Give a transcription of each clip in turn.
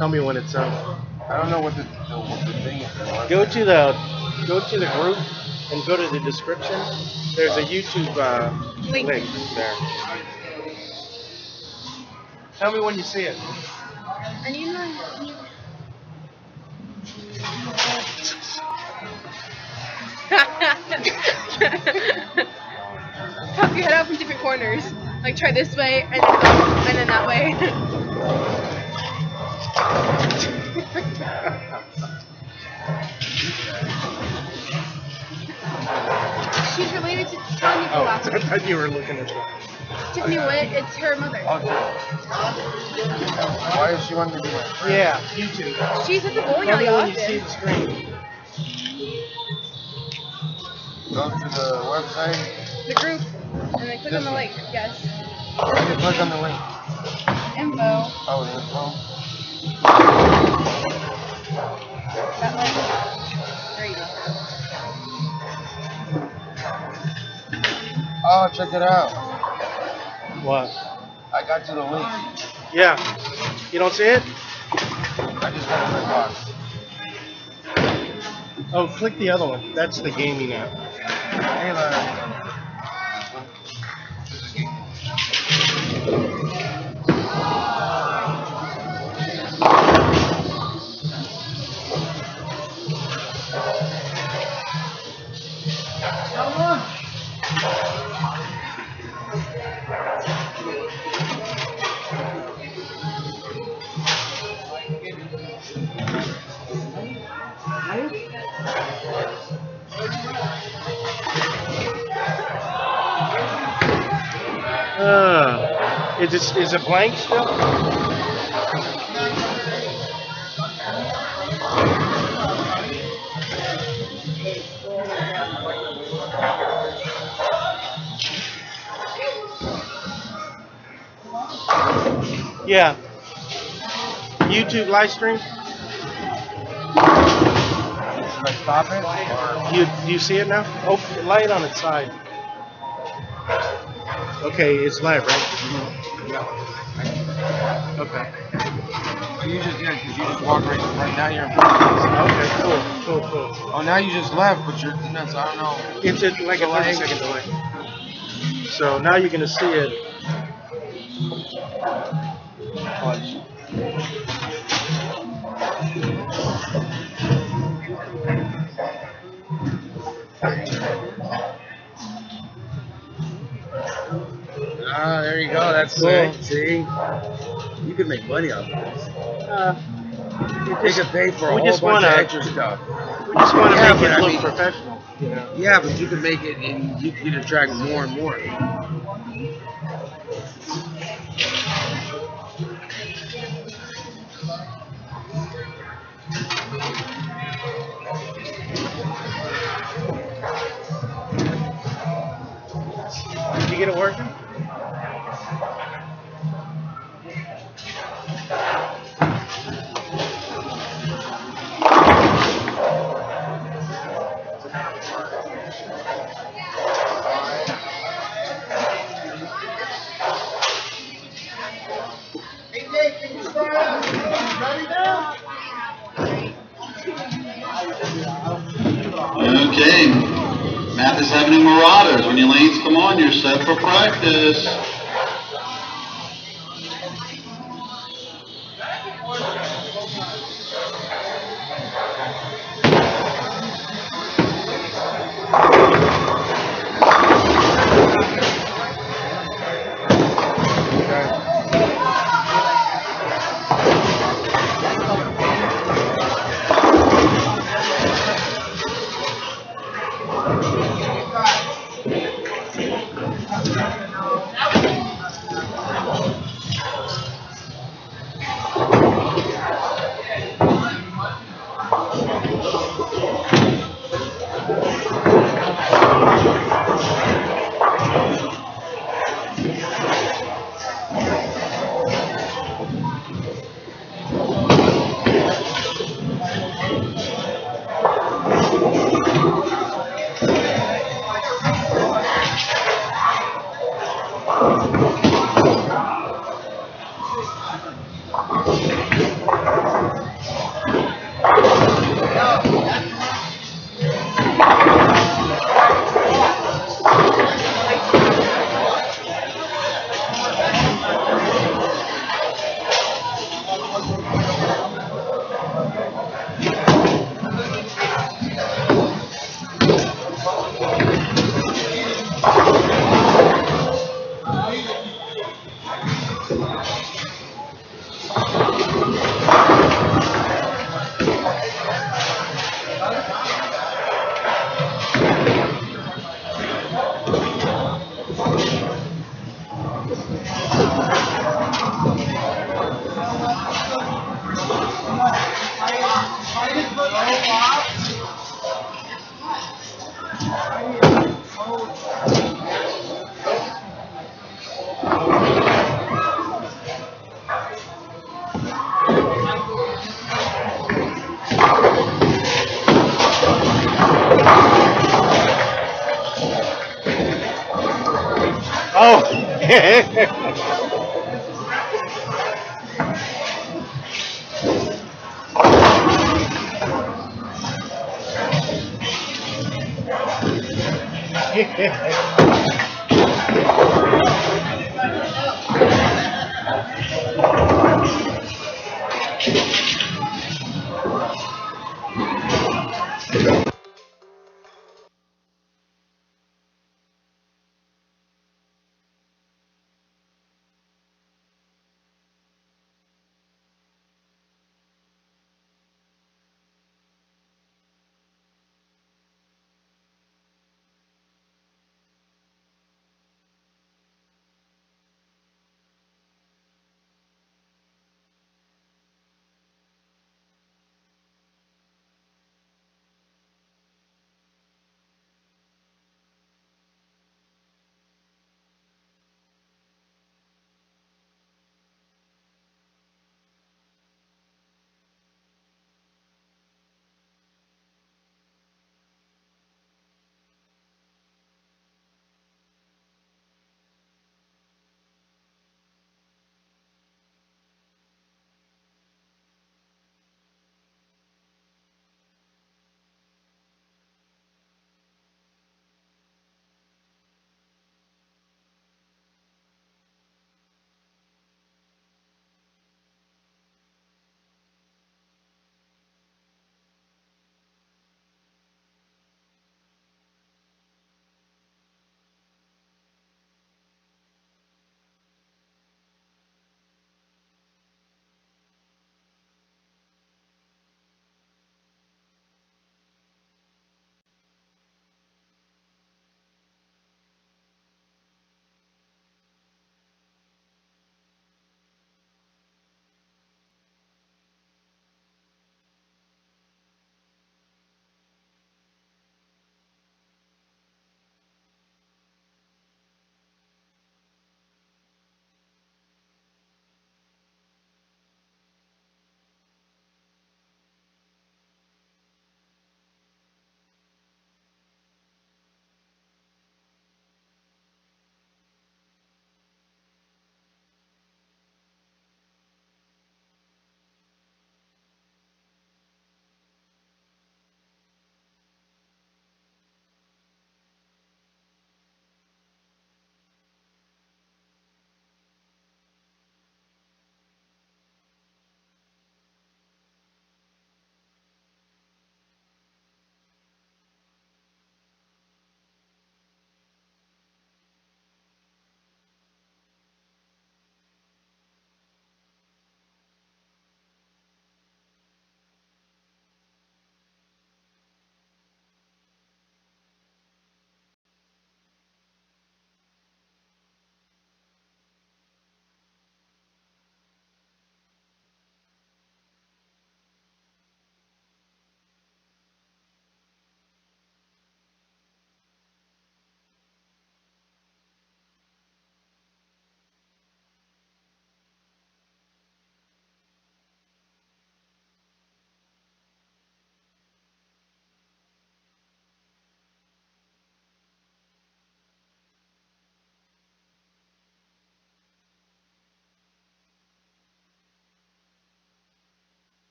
Tell me when it's up. I don't know what the thing is. Go to the group and go to the description. There's a YouTube link there. Tell me when you see it. And you know, pop your head up in different corners. Like try this way and then go and then that way. She's related to Tanya Oh, I Pulaski. thought you were looking at that. Tiffany Witt, it's her mother. Why is she wanting to be my friend? Yeah, YouTube. She's at the bowling Tell me alley when you see often. the screen. Go to the website. The group, and then click on the link. Yes. You click on the link. Info. Oh, the info. That link. There you go. Oh, check it out. What? I got to the link. Yeah. You don't see it? I just got a red box. Oh, click the other one. That's the gaming app. Hey, Larry. Is it blank still? Yeah. YouTube live stream. Should I stop it? Or? Do you see it now? Oh, lay it on its side. Okay, it's live, right? Okay. You just because you just walked right now. You're in Okay, cool. Oh, now you just left, but you're nuts. I don't know. It's like a 30-second delay. So now you're gonna see it. Watch. Ah, there you go. That's Cool. See, you could make money off of this. We You could pay for a we whole just bunch wanna- of extra stuff. just want to Yeah, make but it I look mean- professional. You know? Yeah, but you could make it, and you could attract more and more. Did you get it working? Okay, Mathis Avenue Marauders, when your lanes come on, you're set for practice. Oh.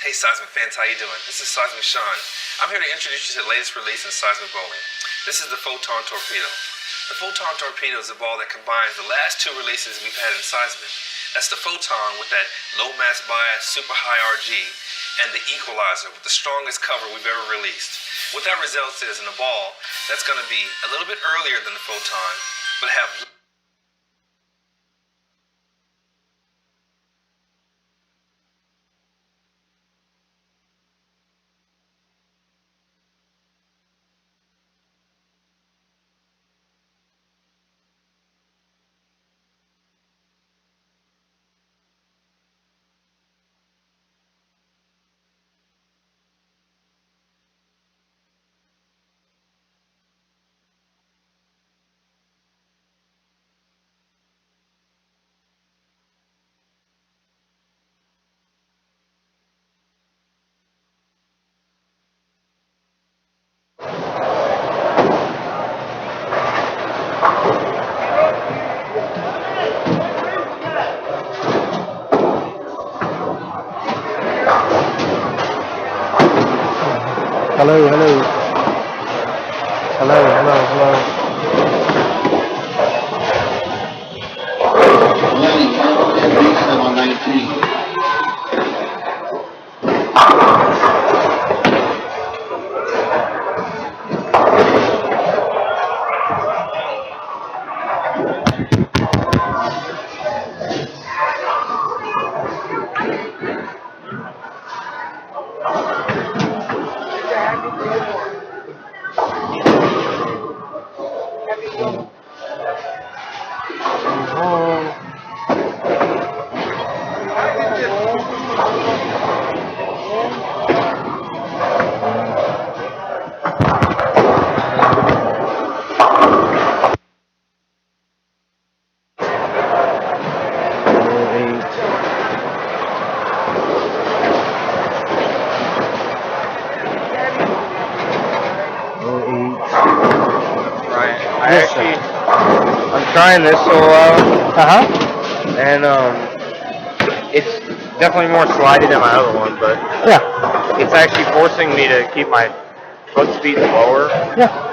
Hey Seismic fans, how you doing? This is Seismic Sean. I'm here to introduce you to the latest release in Seismic Bowling. This is the Photon Torpedo. The Photon Torpedo is a ball that combines the last two releases we've had in Seismic. That's the Photon with that low mass bias, super high RG, and the Equalizer with the strongest cover we've ever released. What that results is in a ball that's going to be a little bit earlier than the Photon, but have Hello, hello. Hello, hello, hello. 11, Cardinals, reset on 19. I'm trying this solo, and it's definitely more slidey than my other one, but Yeah, it's actually forcing me to keep my foot speed lower. yeah.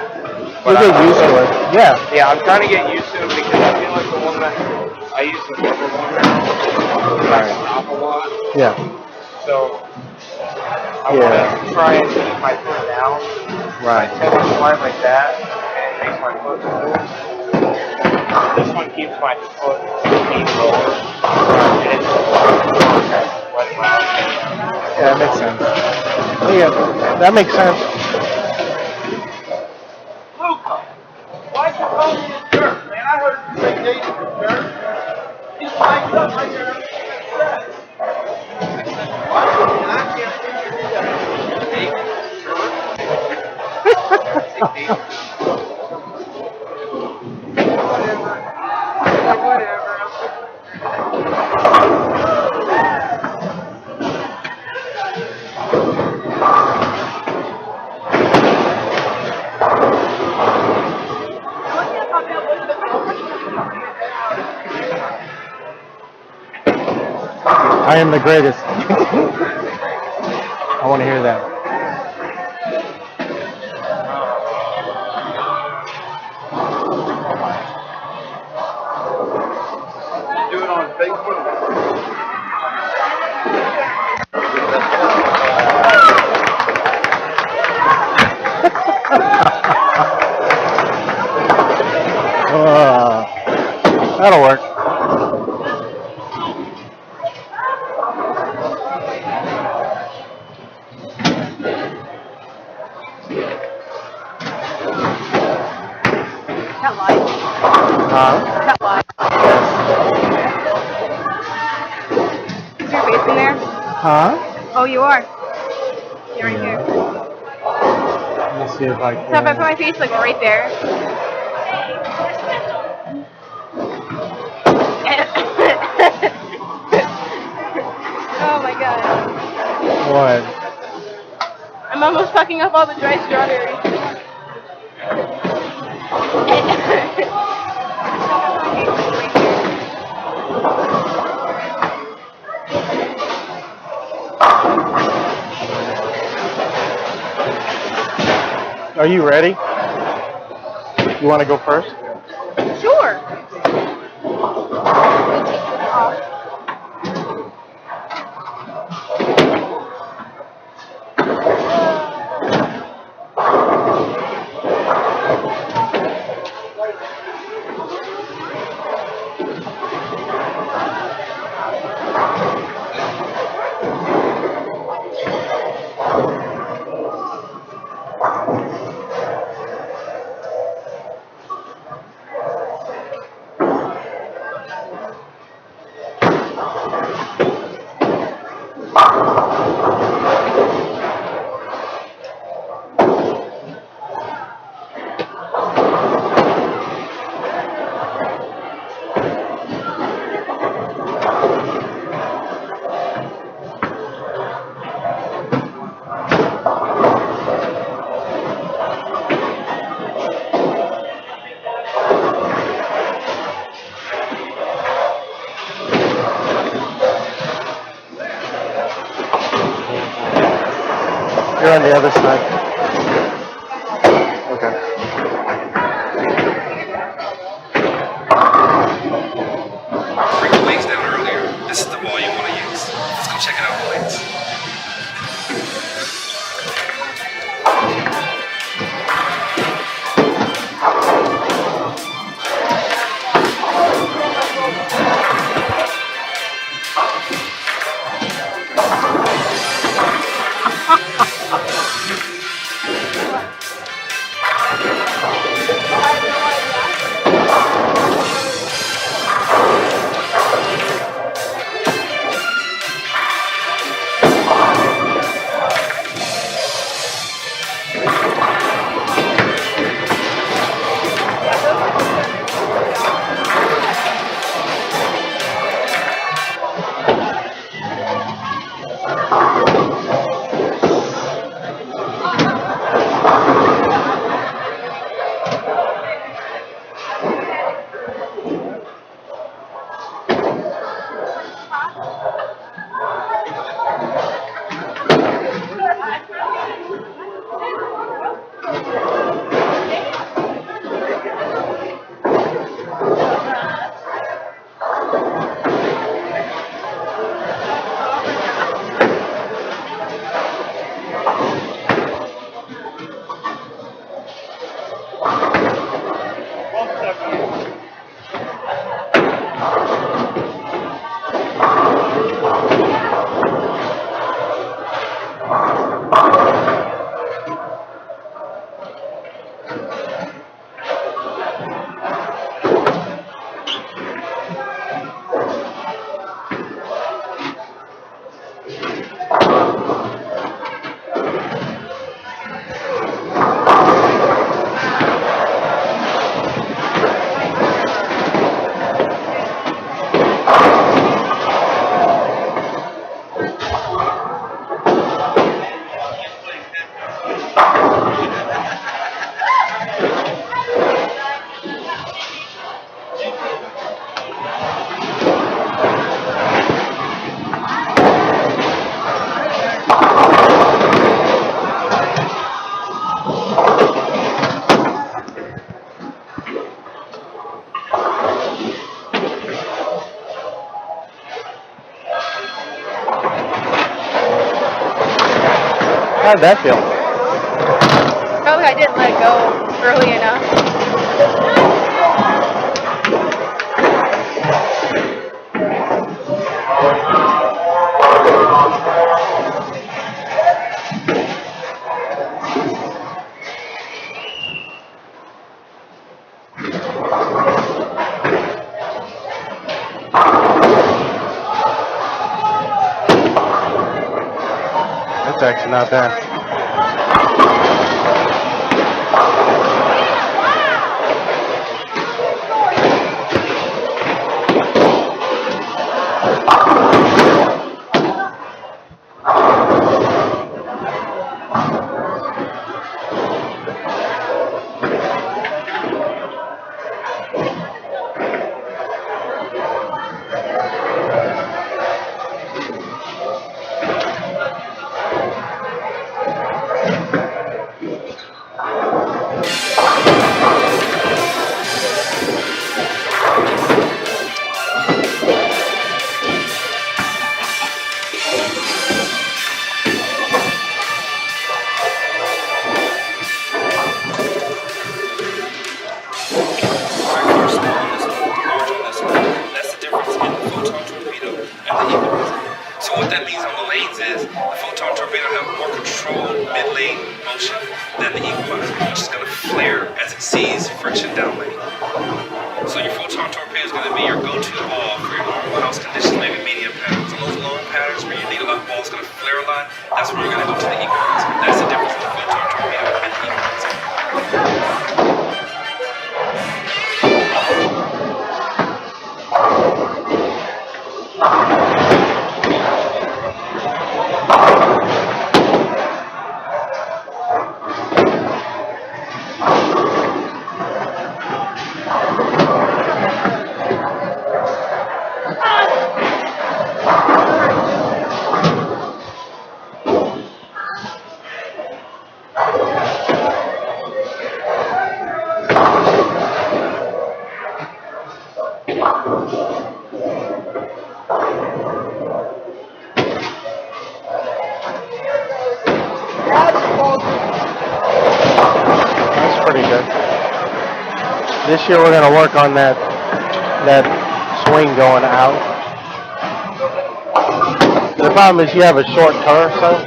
But You'll get used to it. Yeah. Yeah, I'm trying to get used to it because I feel like the one that I use the rubber one now, I stop a lot. Yeah. So I Yeah. want to try and keep my foot down. Right. I tend to slide like that and it makes my foot move. This one keeps my foot speed lower. And it's letting my arm go down. Yeah, that makes sense. Yeah, that makes sense. Luca, why'd you call me a jerk, man? I heard you say David was a jerk. He's mic'd up right there. I can't think of who that is. David was a jerk. Whatever. I am the greatest. I want to hear that. Do it on Facebook. That'll work. Can't lie. Huh? Can't lie. Is your baby Huh? Oh, you are. You're right Yeah. here. Let me see if I So if I put can. my face like right there. Oh my god. What? I'm almost fucking up all the dry strawberries. Are you ready? You want to go first? Sure. You're on the other side. Okay. Break the weights down earlier. This is the ball you want to use. Let's go check it out, boys. How'd that feel? Probably I didn't let go early enough. section out there. So what that means on the lanes is the photon torpedo have more controlled mid-lane motion than the equalizer, which is going to flare as it sees friction down lane. So your photon torpedo is going to be your go-to ball for your normal house conditions, maybe medium patterns. On those long patterns where you need a lot of balls going to flare a lot, that's where you're going to go to the equalizer. That's the difference between the photon torpedo and the equalizer. That's pretty good. This year we're going to work on that swing going out. The problem is you have a short torso.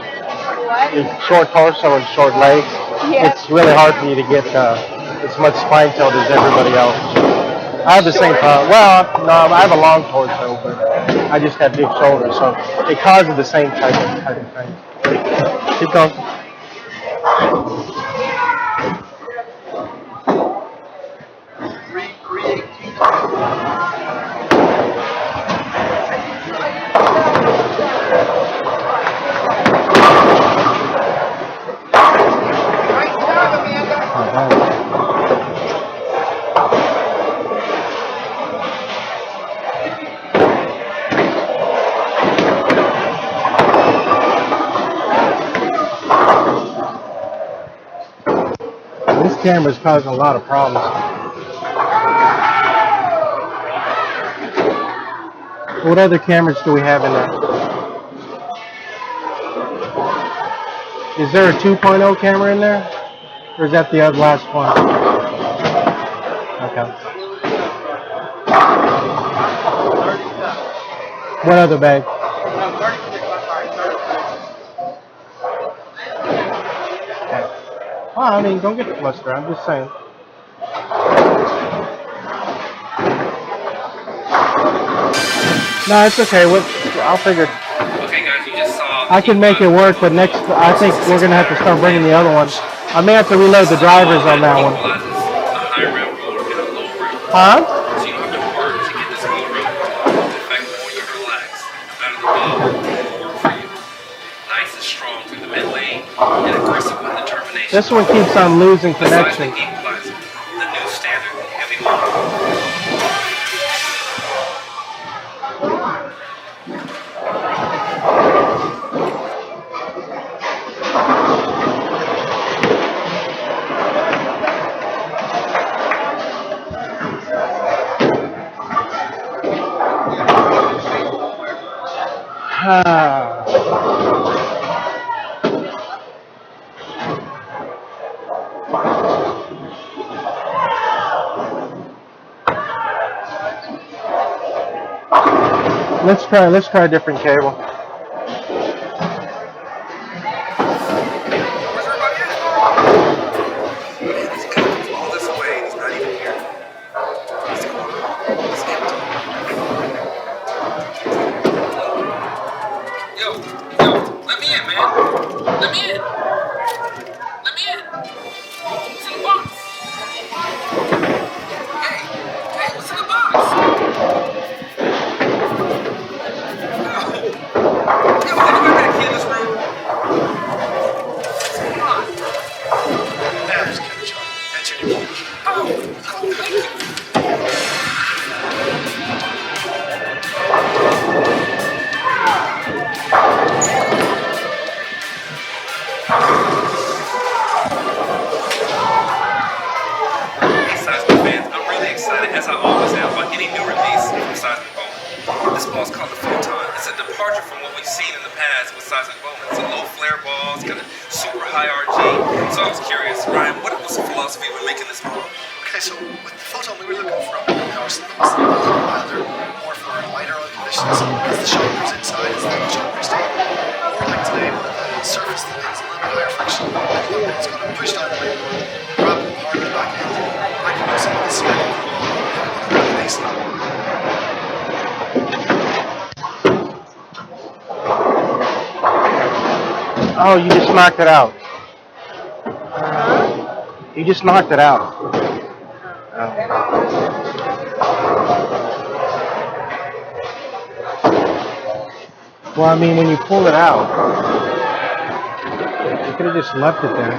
Short torso and short legs. Yeah. It's really hard for you to get as much spine tilt as everybody else. I have the same problem. Well, no, I have a long torso, but I just have big shoulders, so it causes the same type of thing. Keep going. This camera's causing a lot of problems. What other cameras do we have in there? Is there a 2.0 camera in there? Or is that the other last one? Okay. What other bag? Oh, I mean, don't get flustered. I'm just saying. No, it's okay. I'll figure. Okay, guys, you just saw. I can make it work, but next, I think we're gonna have to start bringing the other one. I may have to reload the drivers on that one. Huh? So you don't have to work to get this wheel road. In fact, the more you relax, the better the ball will work for you. Nice and strong through the mid lane and aggressive with determination. This one keeps on losing The connection. seismic equalizer, the new standard in heavy motor. Let's try a different cable. Where's everybody at? Man, he's coming all this way. He's not even here. What's going on? It's empty. Yo, let me in, man. Let me in. Let me in. What's in the box? Hey, what's in the box? Yo, is anybody got a key in this room? What's going on? There's good, John. Enter your key. Oh, thank you. Hey, Seismic fans, I'm really excited, as I always am, about any new release from Seismic Bowling. This ball's called the Photon. It's a departure from what we've seen in the past with Seismic Bowling. It's a low flare ball, it's got a super high RG. So I was curious, Ryan, what was the philosophy when making this ball? Okay, so with the Photon, we were looking for a power system that's a little milder, more for lighter oil conditions. As the shoulders inside, as the shoulders stay more like today, with the surface that has a little bit higher friction. It's going to push down the weight more, grab it hard in the back end. I can use some of the spec on a really nice level. Oh, you just knocked it out. You just knocked it out. Oh. Well, I mean, when you pull it out, you could have just left it there.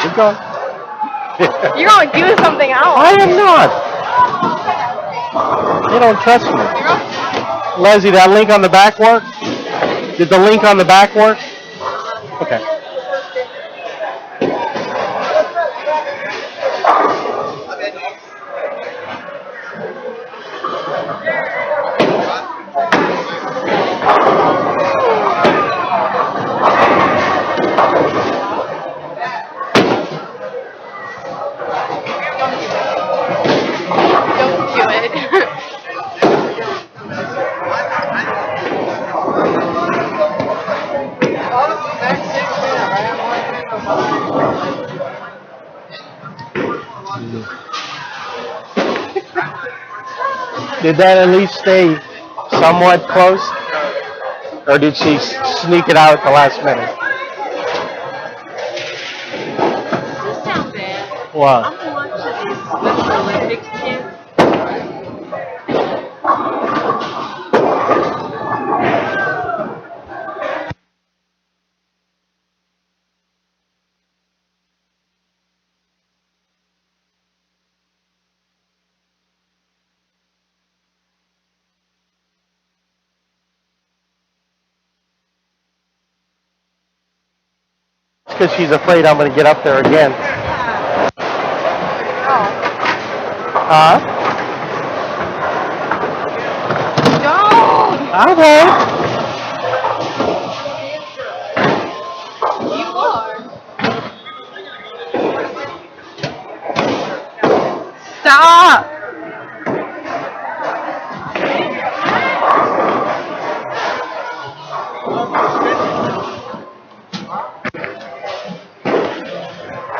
Keep going. You're gonna do something else. I am not. You don't trust me. Leslie, that link on the back work? Did the link on the back work? Okay. Don't do it. Did that at least stay somewhat close? Or did she sneak it out at the last minute? This sounds bad. What? I'm watching this Special Olympics kids. It's because she's afraid I'm going to get up there again. Huh? Don't! Okay. You are. Stop!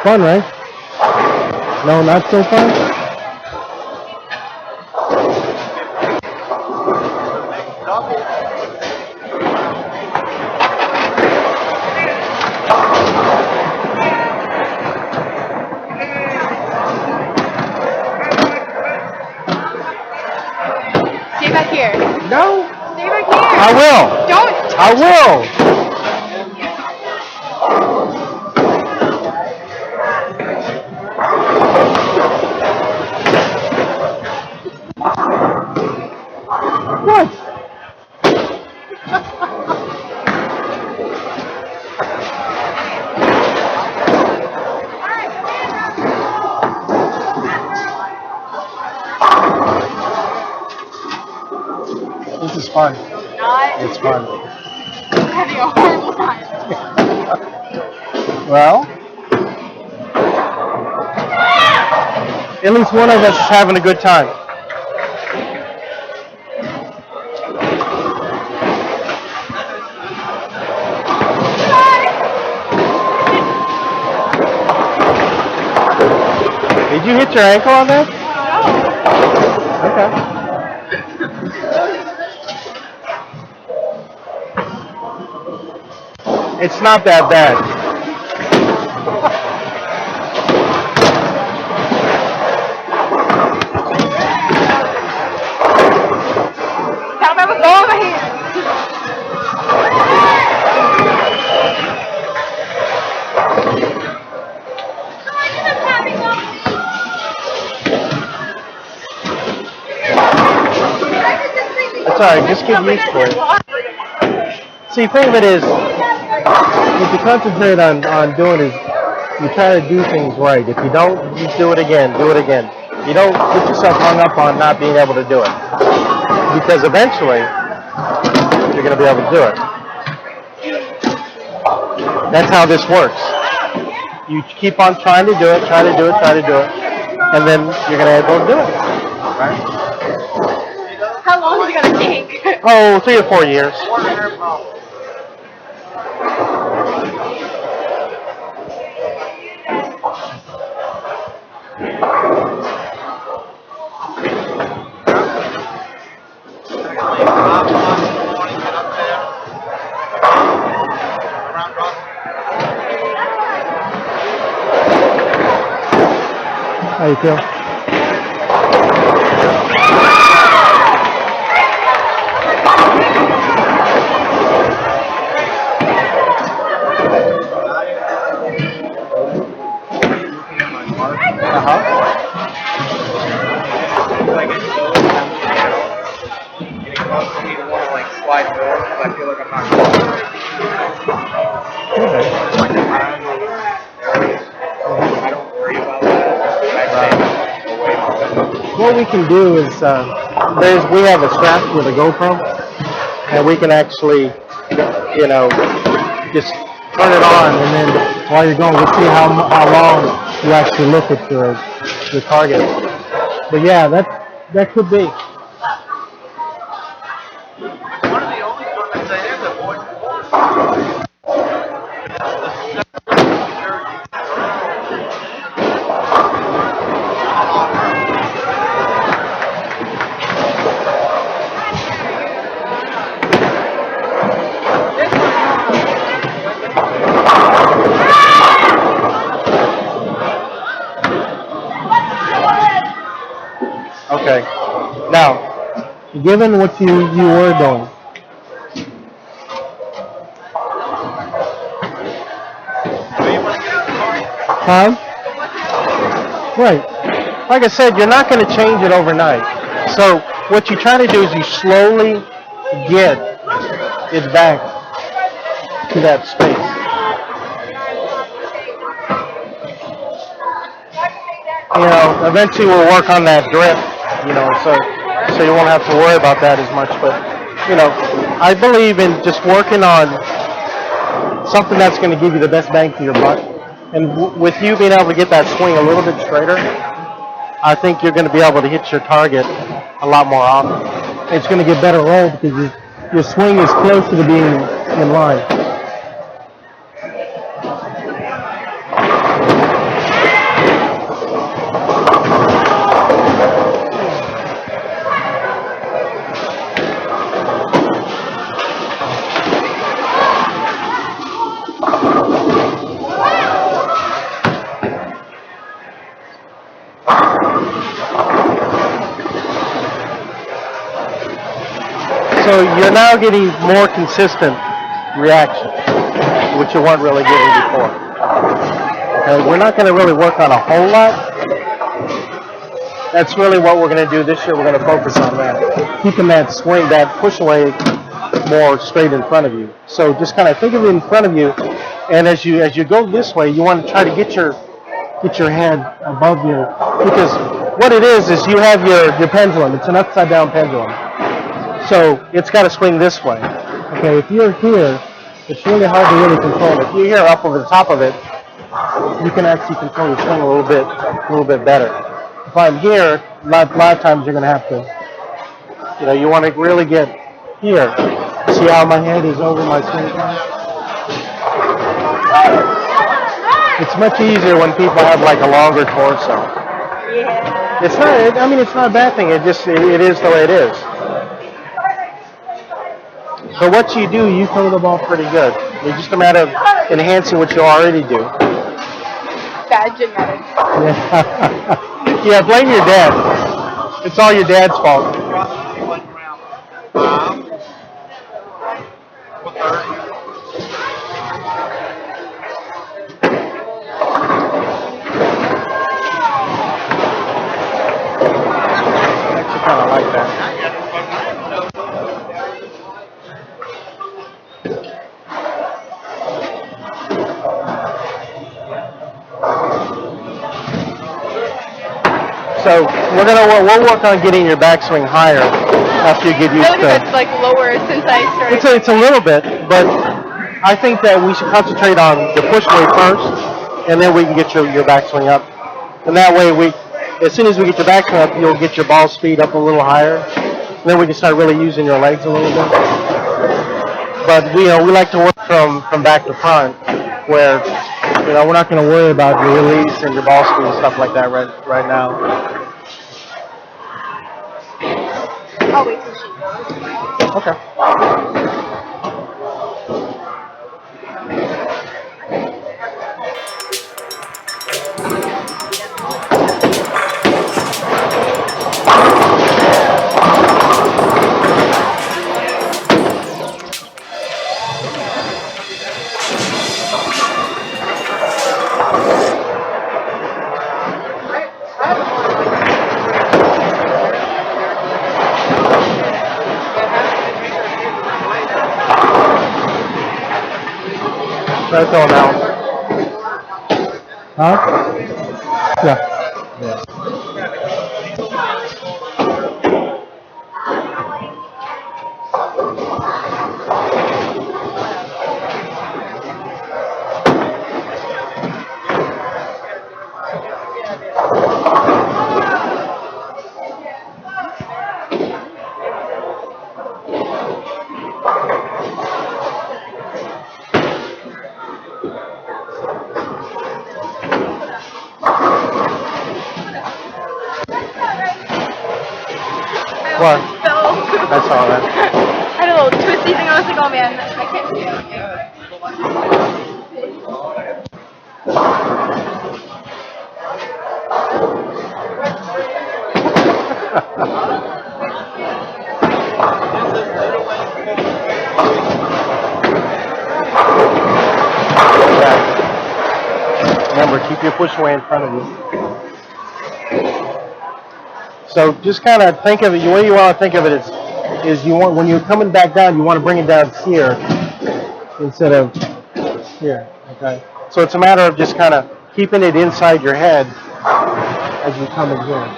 Fun, right? No, not so fun? Stay back here. No. Stay back here. I will. Don't. I will. fun. Not. It's fun. I'm having a horrible time. Well, at least one of us is having a good time. Did you hit your ankle on that? Okay. It's not that bad. Time I was over here. It's alright, just get used to it. See, the thing of it is, what you concentrate on doing is you try to do things right. If you don't, you do it again, do it again. You don't get yourself hung up on not being able to do it. Because eventually, you're going to be able to do it. That's how this works. You keep on trying to do it, try to do it, try to do it, and then you're going to be able to do it. Right? How long is it gonna take? Oh, 3 or 4 years. How you feel? Like it's close, getting close for me to want to like slide more because I feel like I'm not going. Like I don't worry about that. I stay away from it. What we can do is we have a strap with a GoPro, and we can actually, just turn it on, and then while you're going, we'll see how long you actually look at your target. But yeah, that could be. One of the only tournaments I have that boys Okay. Now, given what you were doing, huh? Right. Like I said, you're not going to change it overnight. So what you try to do is you slowly get it back to that space. Eventually we'll work on that drip, so you won't have to worry about that as much. But, I believe in just working on something that's going to give you the best bang for your buck. And with you being able to get that swing a little bit straighter, I think you're going to be able to hit your target a lot more often. It's going to get better roll because your swing is closer to being in line. So you're now getting more consistent reaction, which you weren't really getting before. We're not going to really work on a whole lot. That's really what we're going to do this year. We're going to focus on that, keeping that swing, that push away more straight in front of you. So just kind of think of it in front of you, and as you go this way, you want to try to get your head above you, because what it is you have your pendulum. It's an upside down pendulum. So it's got to swing this way. Okay, if you're here, it's really hard to really control it. If you're here up over the top of it, you can actually control your swing a little bit better. If I'm here, a lot of times you're going to have to, you want to really get here. See how my head is over my swing point? It's much easier when people have like a longer torso. Yeah. It's not. I mean, it's not a bad thing. It is the way it is. So what you do, you throw the ball pretty good. It's just a matter of enhancing what you already do. Bad genetics. Yeah. Yeah, blame your dad. It's all your dad's fault. I actually kind of like that. So we'll work on getting your backswing higher after you get I used feel like to. it's like lower since I started. It's a little bit, but I think that we should concentrate on the push weight first, and then we can get your backswing up. And that way, as soon as we get your backswing up, you'll get your ball speed up a little higher. And then we can start really using your legs a little bit. But we like to work from back to front, where we're not going to worry about your release and your ball speed and stuff like that right now. I'll wait till she goes. Okay. That's all now. Huh? Yeah. Yeah. What? I saw that. I had a little twisty thing. I was like, oh man, I can't do it. Remember, keep your push away in front of you. So just kind of think of it. The way you want to think of it is you want when you're coming back down, you want to bring it down here instead of here. Okay. So it's a matter of just kind of keeping it inside your head as you come in here.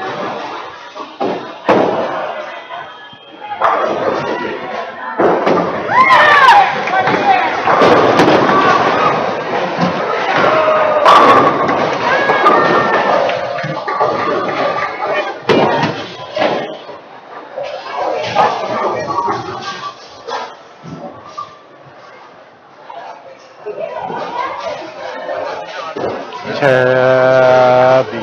Tabby,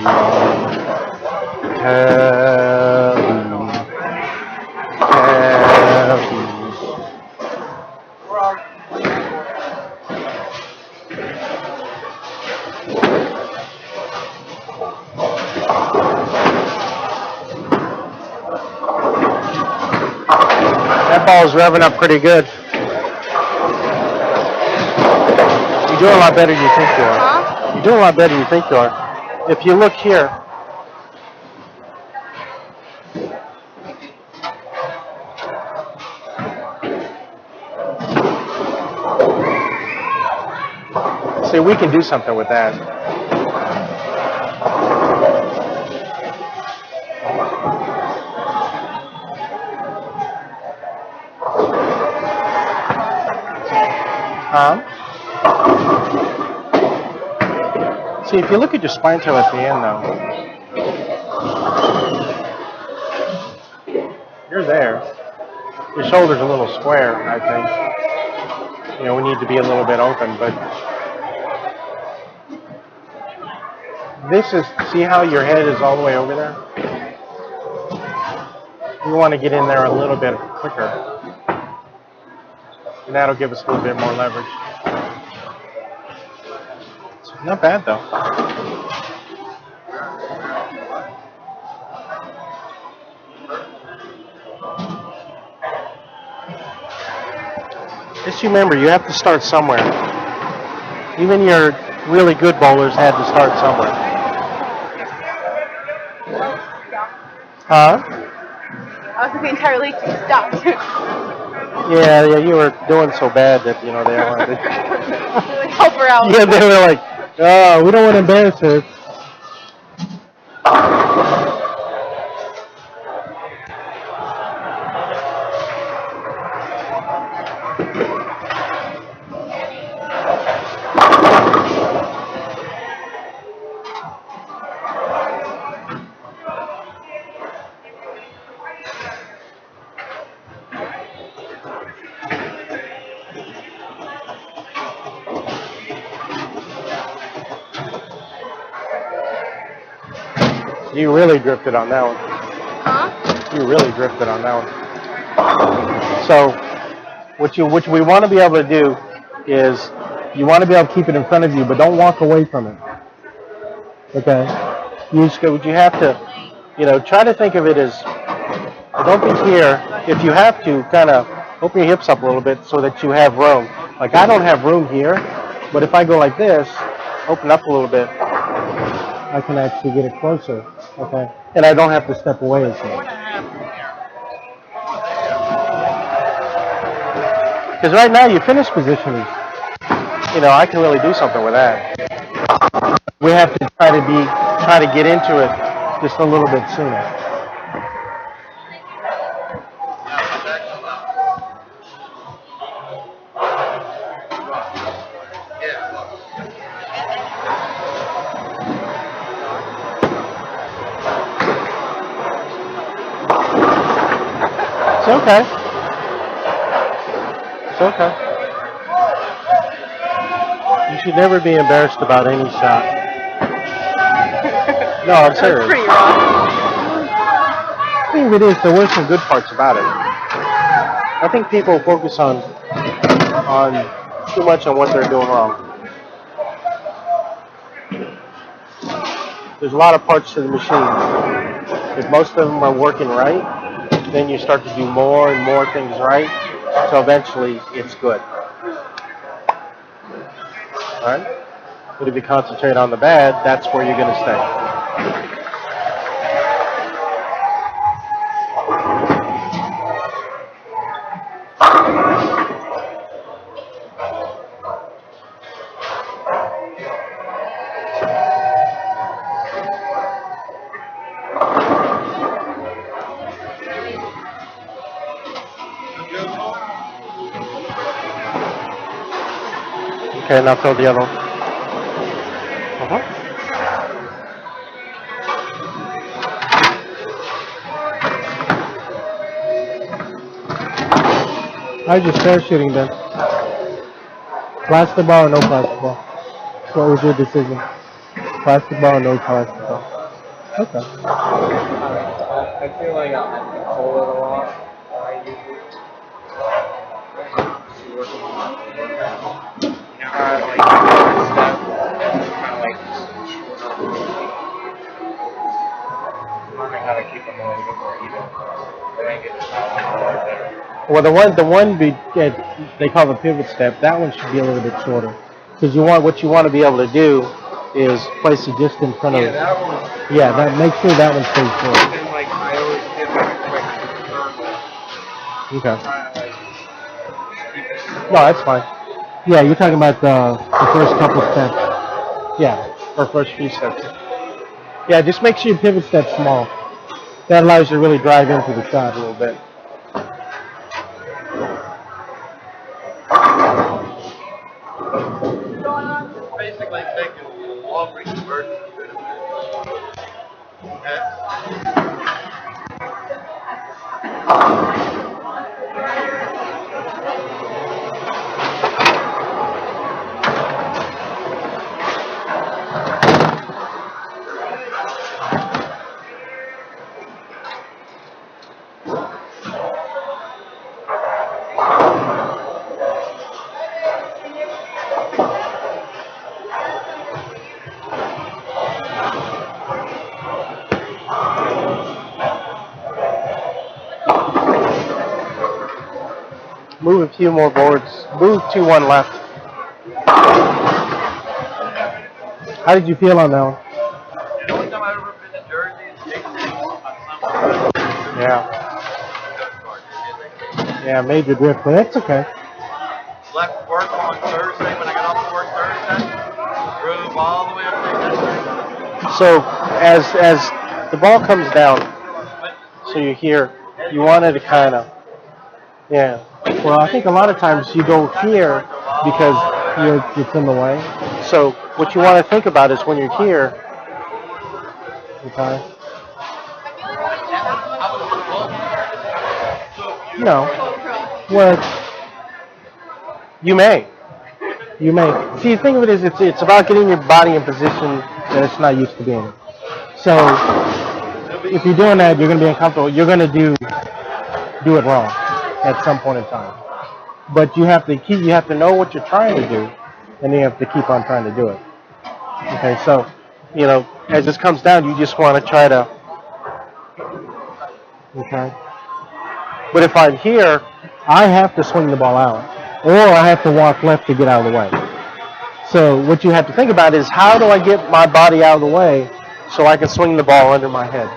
that ball is revving up pretty good. You're doing a lot better than you think you are. Huh? You're doing a lot better than you think you are. If you look here, see, we can do something with that. See, if you look at your spine tail at the end, though, you're there. Your shoulder's a little square, I think. You know, we need to be a little bit open, but this is, see how your head is all the way over there? We want to get in there a little bit quicker. And that'll give us a little bit more leverage. Not bad though. Just remember, you have to start somewhere. Even your really good bowlers had to start somewhere. Huh? I was the entire league stopped. Yeah, you were doing so bad that, you know, they wanted to help her out. Yeah, they were like, oh, we don't want to embarrass her. You really drifted on that one. Huh? You really drifted on that one. So, what we want to be able to do is, you want to be able to keep it in front of you, but don't walk away from it. Okay? You have to, you know, try to think of it as, don't be here. If you have to, kind of open your hips up a little bit so that you have room. Like I don't have room here, but if I go like this, open up a little bit, I can actually get it closer. Okay, and I don't have to step away as much. Because right now, your finish position is, you know, I can really do something with that. We have to try to get into it just a little bit sooner. It's okay. It's okay. You should never be embarrassed about any shot. No, I'm serious. That's pretty rough. I think it is. There were some good parts about it. I think people focus on too much on what they're doing wrong. There's a lot of parts to the machine. If most of them are working right, then you start to do more and more things right, so eventually it's good. All right? But if you concentrate on the bad, that's where you're going to stay. Okay, now throw the other one. How's your spare shooting then? Plastic ball or no plastic ball? What was your decision? Plastic ball or no plastic ball? Okay. I feel like I control it a lot. I usually working on it. You know how I like stuff, kind of like learning how to keep them a little bit more even. Then I get to know them a little better. Well, the one they call the pivot step, that one should be a little bit shorter. Because what you want to be able to do is place it just in front of. Yeah, that one. Yeah, make sure that one stays short. Then like I always get like a quick turn. Okay. Trying to like keep it. No, that's fine. Yeah, you're talking about the first couple steps. Yeah, or first few steps. Yeah, just make sure your pivot step's small. That allows you to really drive into the shot a little bit. Move a few more boards. Move 2-1 left. How did you feel on that one? The only time I've ever been to Jersey is Big City on summer. Yeah. Yeah, major drift, but that's okay. Left work on Thursday when I got off work Thursday. Drove all the way up there. So as the ball comes down, so you hear, you wanted to kind of, yeah. Well, I think a lot of times you go here because it's in the way. So what you want to think about is when you're here, okay. No. Well, you may. See, the thing of it is, it's about getting your body in position that it's not used to being in. So if you're doing that, you're going to be uncomfortable. You're going to do it wrong at some point in time. But you have to know what you're trying to do, and you have to keep on trying to do it. Okay, so as this comes down, you just want to try to. Okay. But if I'm here, I have to swing the ball out, or I have to walk left to get out of the way. So what you have to think about is, how do I get my body out of the way so I can swing the ball under my head?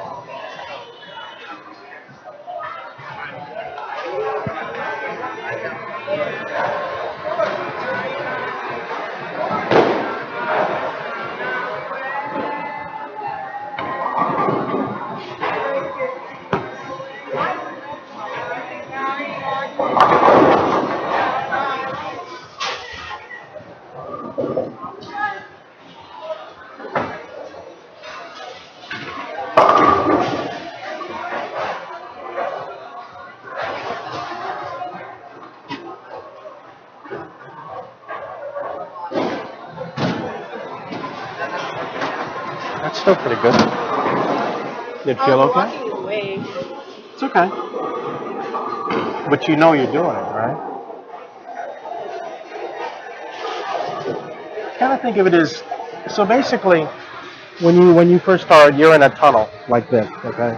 That's still pretty good. Did it feel okay? Walking away. It's okay. But you know you're doing it, right? Kind of think of it as, so basically, when you first start, you're in a tunnel like this, okay?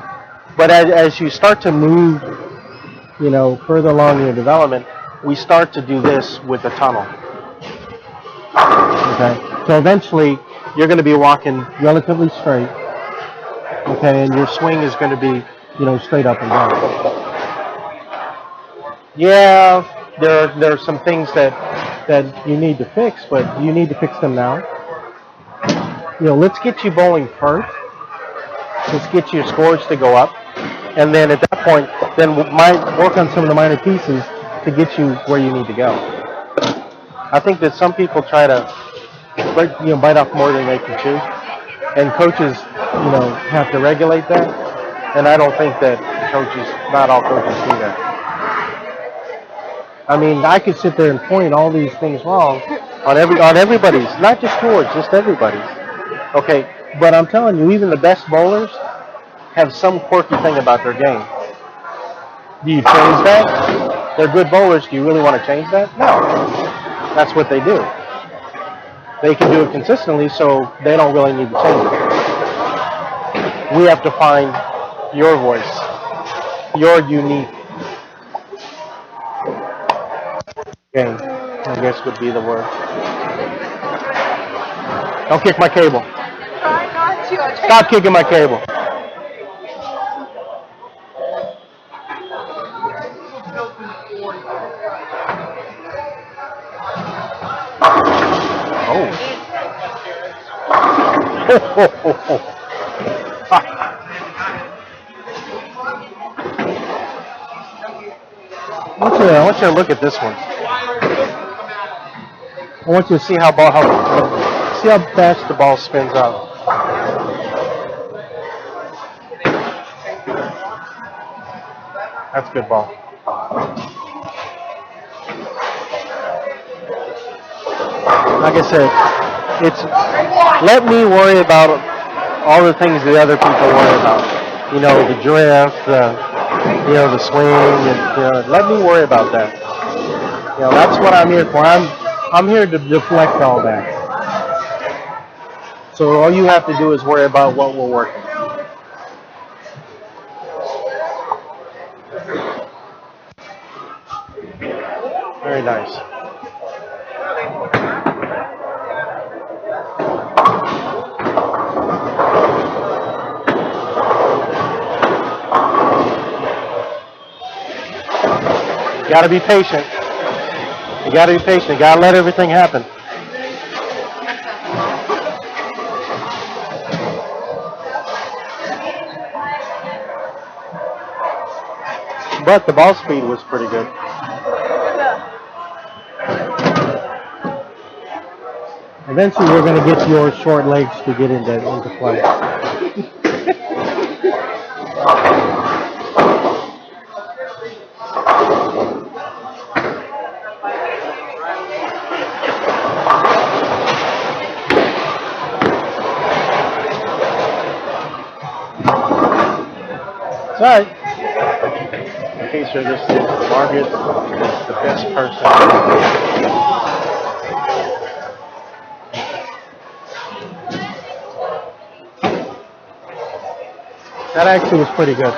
But as you start to move, further along in your development, we start to do this with the tunnel. Okay? So eventually, you're going to be walking relatively straight, okay, and your swing is going to be, straight up and down. Yeah, there are some things that you need to fix, but you need to fix them now. Let's get you bowling first. Let's get your scores to go up, and then at that point, then we might work on some of the minor pieces to get you where you need to go. I think that some people try to bite off more than they can chew, and coaches, have to regulate that. And I don't think that not all coaches do that. I mean, I could sit there and point all these things wrong on everybody's, not just yours, just everybody's. Okay, but I'm telling you, even the best bowlers have some quirky thing about their game. Do you change that? They're good bowlers. Do you really want to change that? No. That's what they do. They can do it consistently, so they don't really need to change it. We have to find your voice, your unique game, I guess would be the word. Don't kick my cable. Try not to. Stop kicking my cable. I want you to look at this one. I want you to see See how fast the ball spins out. That's a good ball. Like I said, it's let me worry about all the things the other people worry about. You know, the drift, the swing. Let me worry about that. That's what I'm here for. I'm here to deflect all that. So all you have to do is worry about what we're working. Very nice. You gotta be patient. You gotta be patient. You gotta let everything happen. But the ball speed was pretty good. Eventually, we're going to get your short legs to get into play. It's all right. In case you're just Margaret is the best person. That actually was pretty good.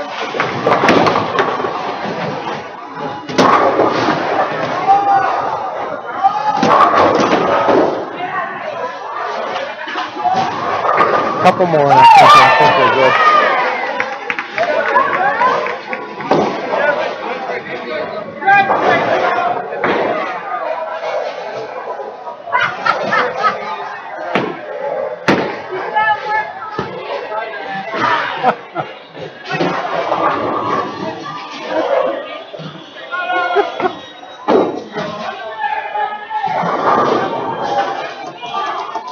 A couple more, and I think we're good.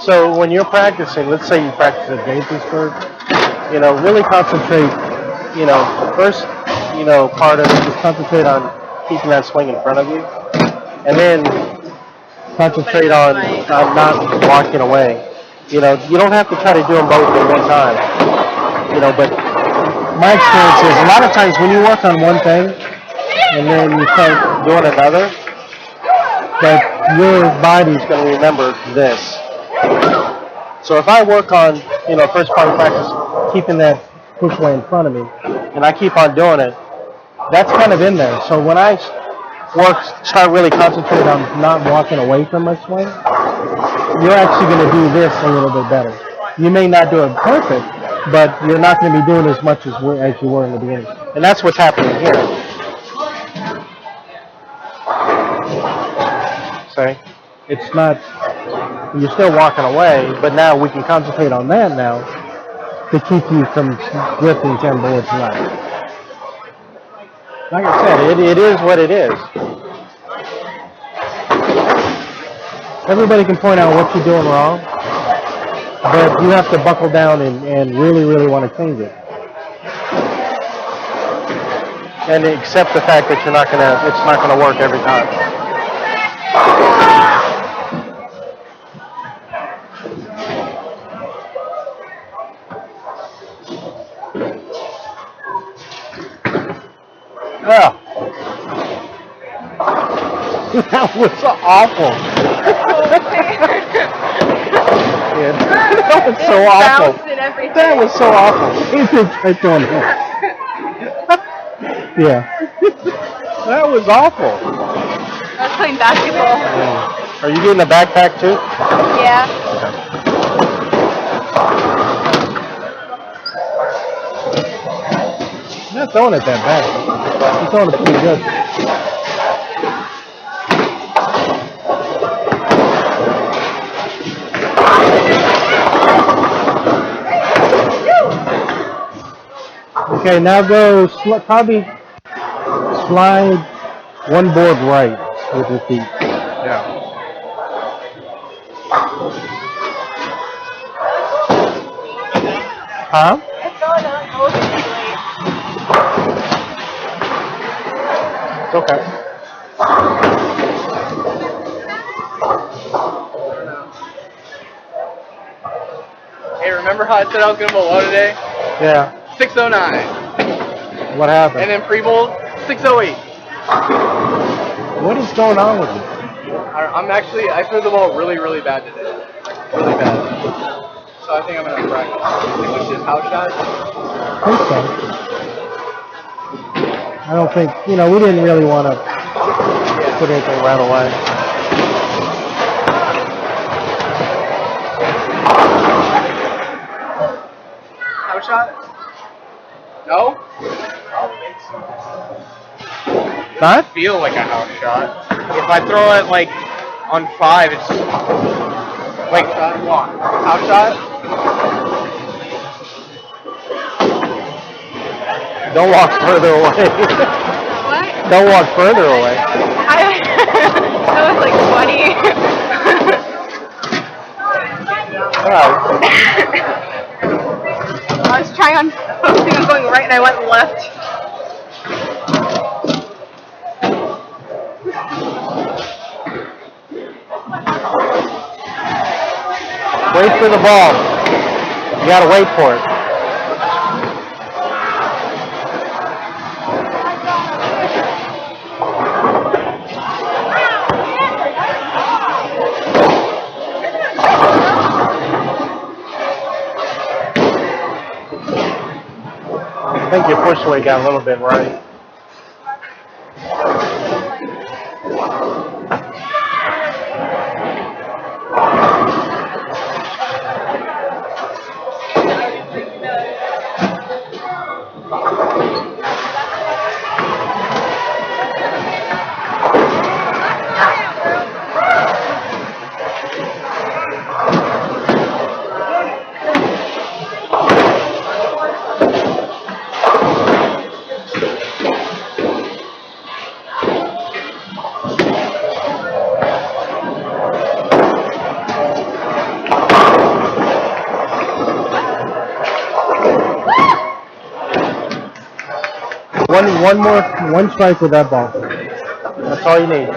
So when you're practicing, let's say you practice at Gaithersburg, really concentrate, first, part of it is concentrate on keeping that swing in front of you, and then concentrate on not walking away. You don't have to try to do them both at one time, but my experience is a lot of times when you work on one thing and then you start doing another, that your body's going to remember this. So if I work on, first part of practice, keeping that push way in front of me, and I keep on doing it, that's kind of in there. So when I start really concentrating on not walking away from my swing, you're actually going to do this a little bit better. You may not do it perfect, but you're not going to be doing as much as you were in the beginning. And that's what's happening here. See? It's not... You're still walking away, but now we can concentrate on that now to keep you from drifting 10 bullets left. Like I said, it is what it is. Everybody can point out what you're doing wrong, but you have to buckle down and really, really want to change it. And accept the fact that it's not gonna work every time. Oh. That was awful. Yeah, that was so awful. That was so awful. Yeah. That was awful. I was playing basketball. Yeah. Are you getting a backpack too? Yeah. You're not throwing it that bad. You're throwing it pretty good. Okay, now go probably slide one board right with your feet. Yeah. Huh? What's going on? I will be It's okay. Hey, remember how I said I was gonna bowl low today? Yeah. 609. What happened? And then pre-bowl 608. What is going on with you? I threw the ball really, really bad today. Really bad. So I think I'm gonna practice. Which is house shot. I think so. I don't think, we didn't really want to put anything right away. House shot? No? Huh? Feel like a house shot. If I throw it like on 5, it's like what? House shot? Don't walk further away. What? Don't walk further away. That was like funny. All right. I was trying on focusing on going right and I went left. Wait for the ball. You got to wait for it. I think your push weight got a little bit right. One strike with that ball. That's all you need.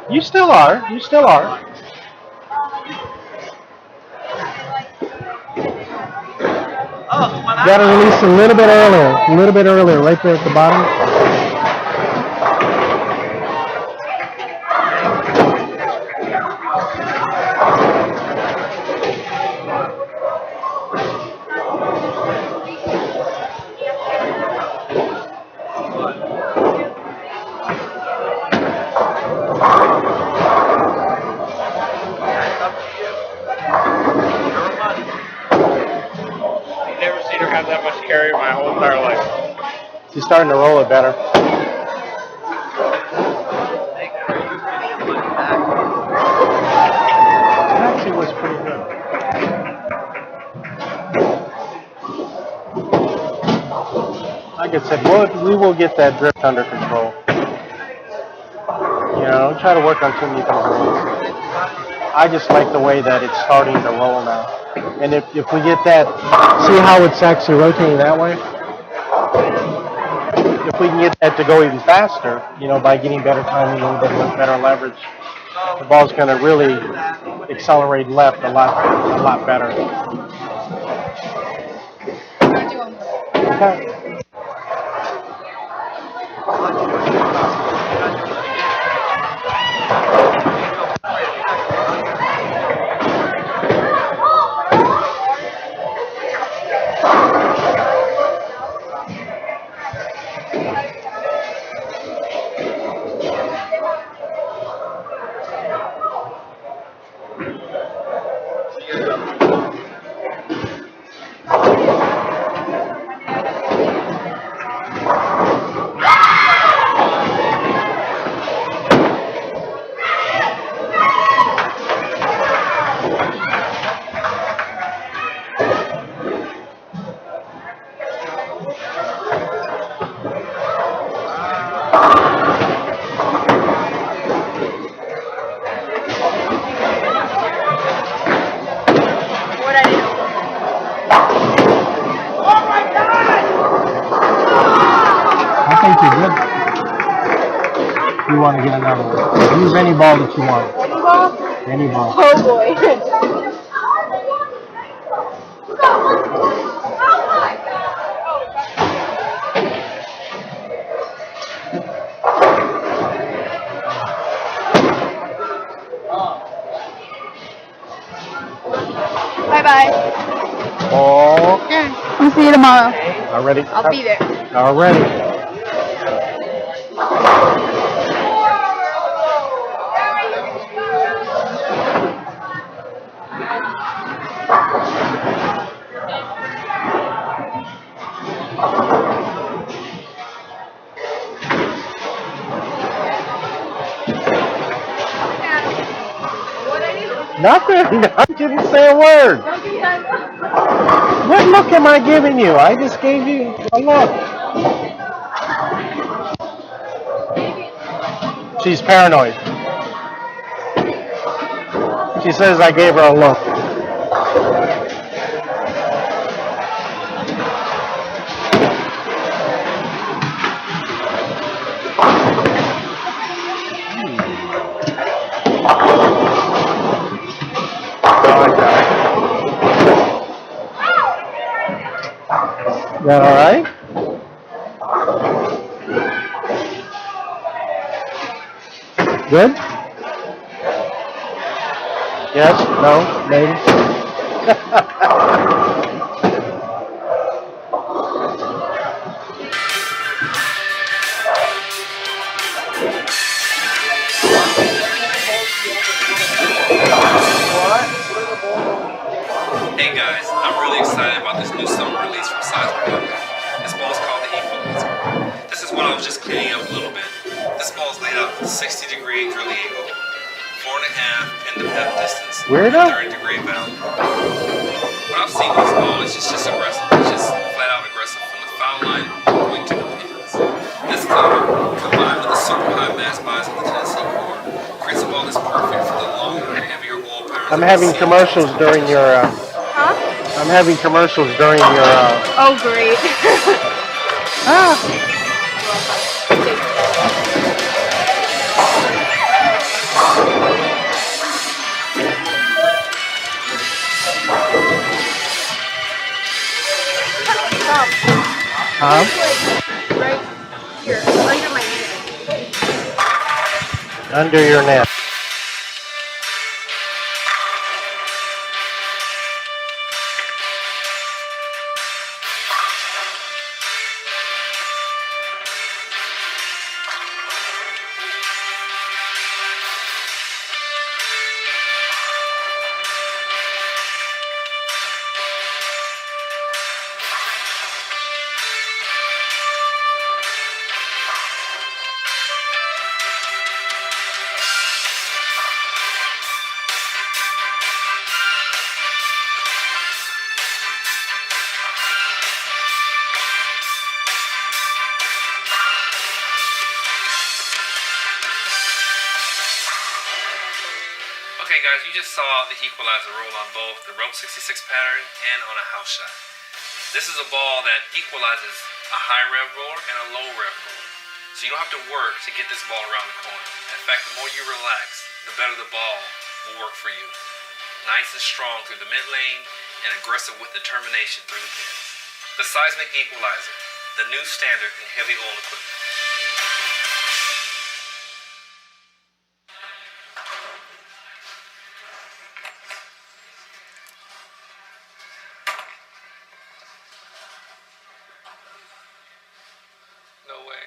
You still are. You still are. You got to release a little bit earlier, right there at the bottom. I've never seen her have that much carry my whole entire life. She's starting to roll it better. Actually was pretty good. Like I said, we will get that drift under control. Don't try to work on too many things. I just like the way that it's starting to roll now. And if we get that, see how it's actually rotating that way? If we can get that to go even faster, by getting better timing, a little bit better leverage, the ball's going to really accelerate left a lot better. Okay. Okay, good. You want to get another one. Use any ball that you want. Any ball? Any ball. Oh boy. Bye bye. Okay. I'll see you tomorrow. Already. I'll be there. Already. Nothing. I didn't say a word. What look am I giving you? I just gave you a look. She's paranoid. She says I gave her a look. Is that all right? Good? Yes? No? Maybe? Hey guys, I'm really excited about this new summer release from Seismic Golden. This ball is called the Equalizer. This is what I was just cleaning up a little bit. This ball is laid out with a 60-degree curly eagle, 4.5 pin to pep distance, Weirdo. 30-degree valve. What I've seen with this ball is just aggressive. It's just flat out aggressive from the foul line all the way to the pins. This color, combined with the super high mass bias of the Tennessee core, creates a ball that's perfect for the longer, heavier wall patterns. I'm having commercials during your. Huh? I'm having commercials during your. Oh great. Huh? Right here, under my neck. Under your neck. Okay guys, you just saw the equalizer roll on both the rope 66 pattern and on a house shot. This is a ball that equalizes a high rev roller and a low rev roller. So you don't have to work to get this ball around the corner. In fact, the more you relax, the better the ball will work for you. Nice and strong through the mid lane and aggressive with determination through the pins. The Seismic Equalizer, the new standard in heavy oil equipment. No way.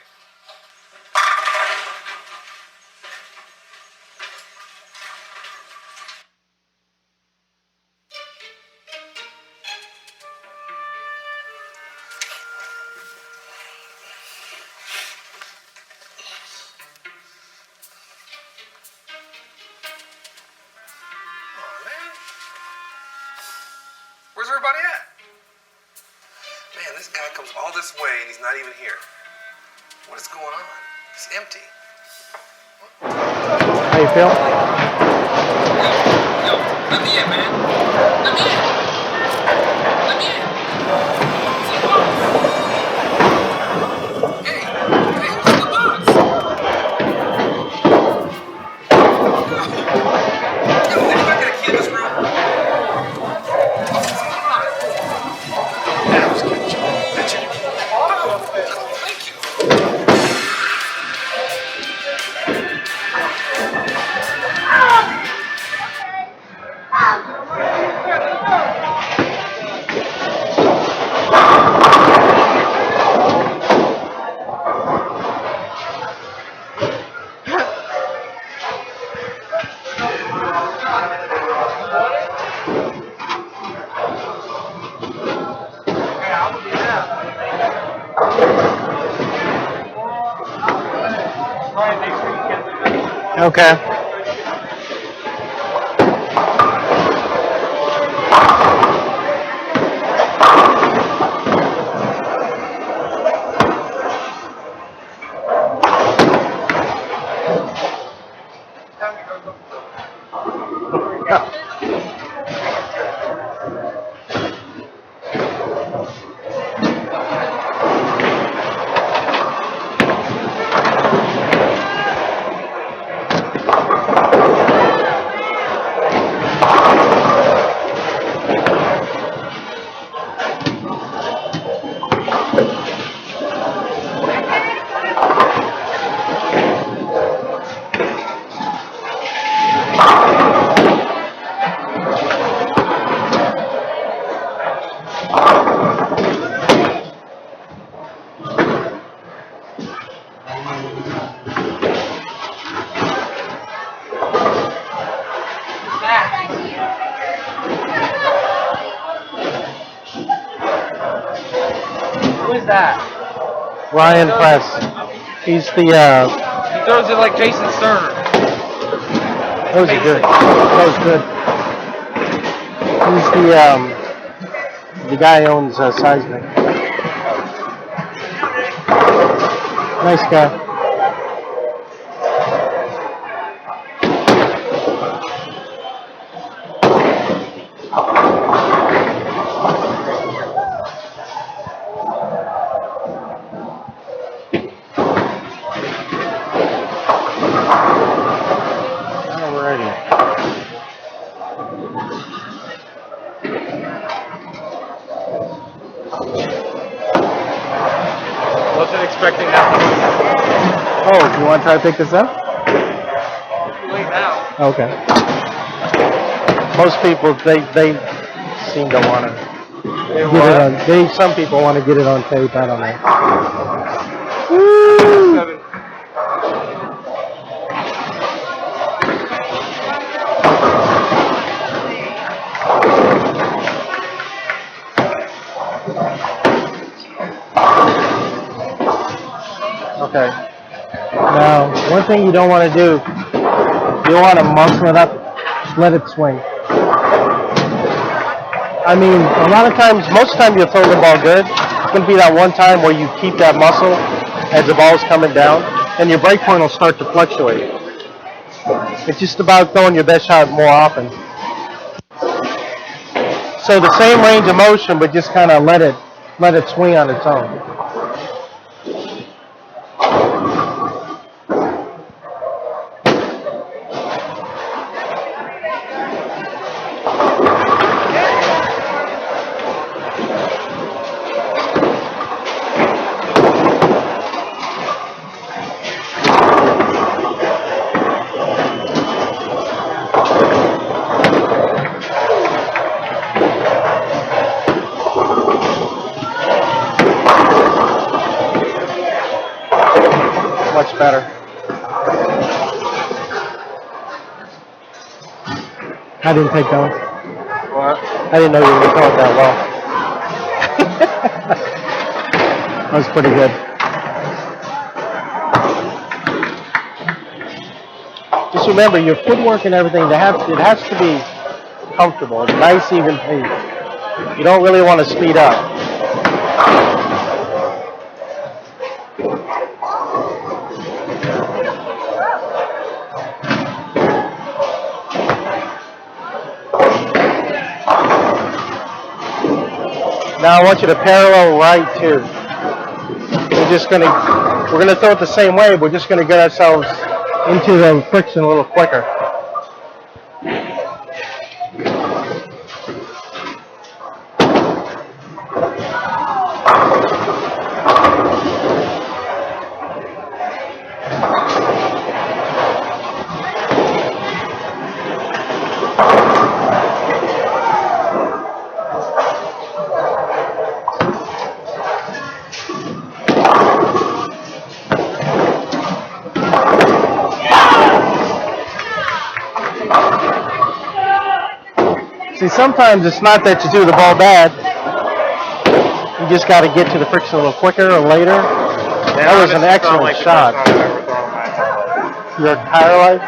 Where's everybody at? Man, this guy comes all this way and he's not even here. What is going on? It's empty. How you feel? Yo, let me in, man. Let me in. Let me in. Hey, Anybody got a key in this room? That was good, Joe. That's your key. Thank you. Okay. Who is that? Ryan Press. He's the, He throws it like Jason Sterner. those are good. That was good. He's the guy who owns Seismic. Nice guy. Alrighty. Wasn't expecting that. Oh, you want to try to pick this up? Too late now. Okay. Most people, they seem to want to get it on. Some people want to get it on tape. I don't know. Woo! 7. Okay. Now, one thing you don't want to do, you don't want to muscle it up, just let it swing. I mean, a lot of times, most of the time you'll throw the ball good. It's going to be that one time where you keep that muscle as the ball's coming down, and your break point will start to fluctuate. It's just about throwing your best shot more often. So the same range of motion, but just kind of let it swing on its own. Much better. I didn't take that one. What? I didn't know you were going to throw it that well. That was pretty good. Just remember, your footwork and everything, it has to be comfortable, a nice even pace. You don't really want to speed up. Now I want you to parallel right too. We're gonna throw it the same way. We're just gonna get ourselves into the friction a little quicker. See, sometimes it's not that you do the ball bad. You just got to get to the friction a little quicker or later. That was an excellent shot. Your entire life?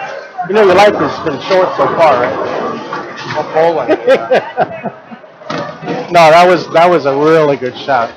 You know, your life has been short so far, right? I'm bowling. No, that was a really good shot.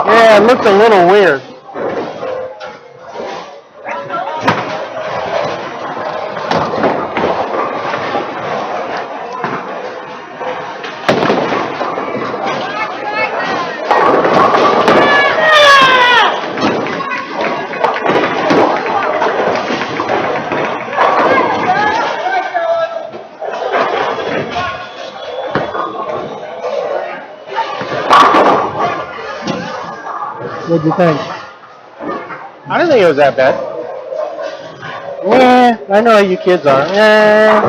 Yeah, it looked a little weird. What'd you think? I didn't think it was that bad. Yeah, I know how you kids are. Yeah.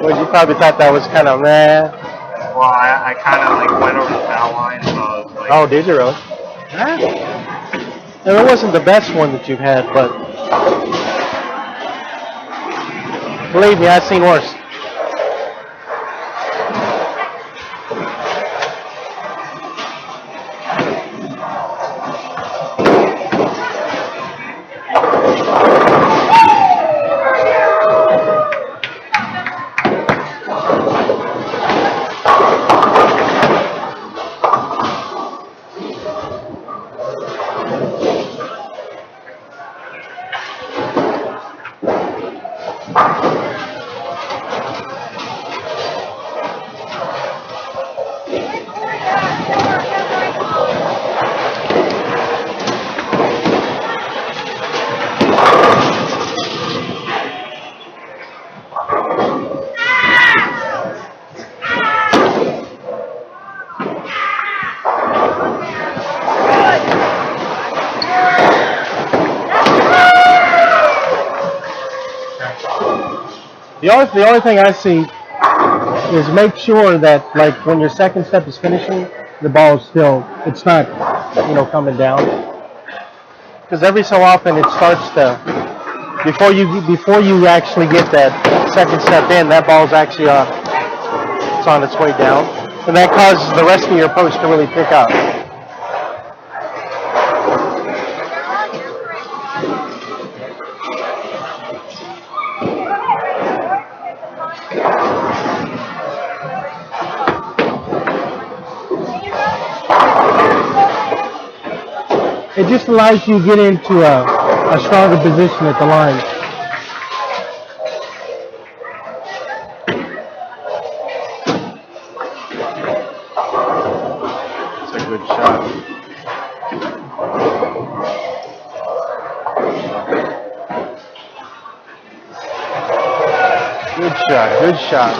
Well, you probably thought that was kind of meh. Well, I kind of like went over the foul line, so I was like, Oh, did you really? Yeah. And it wasn't the best one that you've had, but believe me, I've seen worse. The only thing I see is make sure that, like, when your second step is finishing, the ball is still, it's not, coming down. Because every so often it starts to, before you actually get that second step in, that ball's actually it's on its way down, and that causes the rest of your approach to really pick up. It just allows you to get into a stronger position at the line. It's a good shot. Good shot, good shot.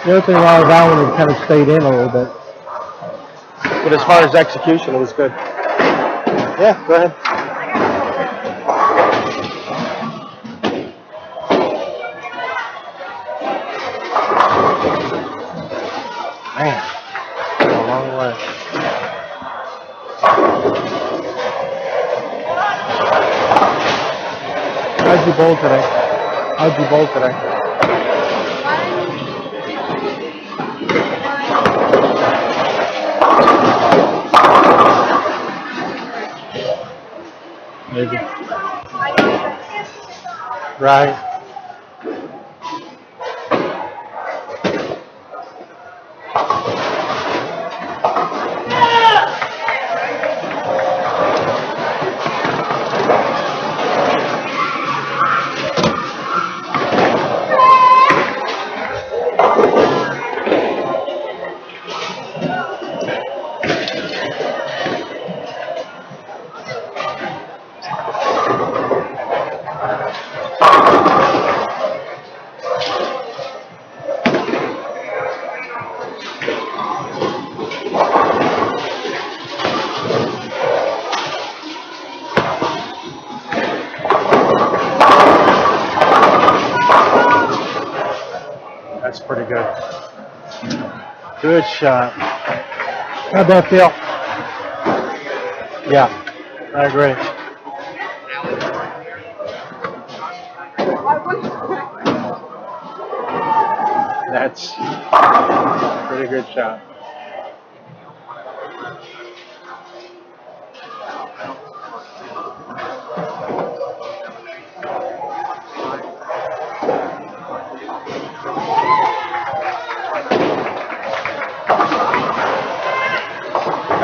The other thing about that one, it kind of stayed in a little bit. But as far as execution, it was good. Yeah, go ahead. Man, a long way. How'd you bowl today? How'd you bowl today? Maybe. Right. That's pretty good. Good shot. How'd that feel? Yeah, I agree. That's a pretty good shot.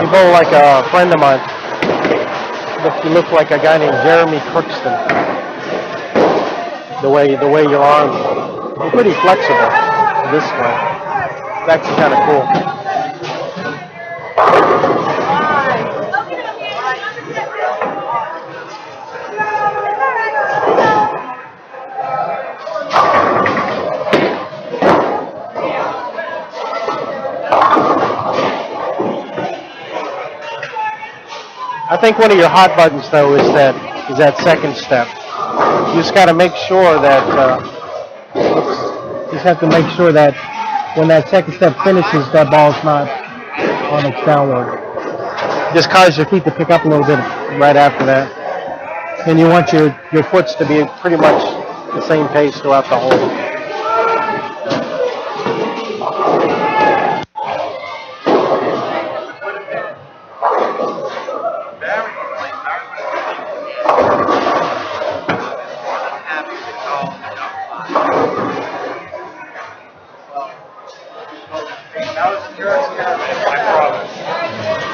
You bowl like a friend of mine. You look like a guy named Jeremy Crookston. The way your arms are pretty flexible this way. It's actually kind of cool. I think one of your hot buttons though is that second step. You just got to make sure that you just have to make sure that when that second step finishes, that ball's not on its downward. Just cause your feet to pick up a little bit right after that, and you want your foots to be pretty much the same pace throughout the hole.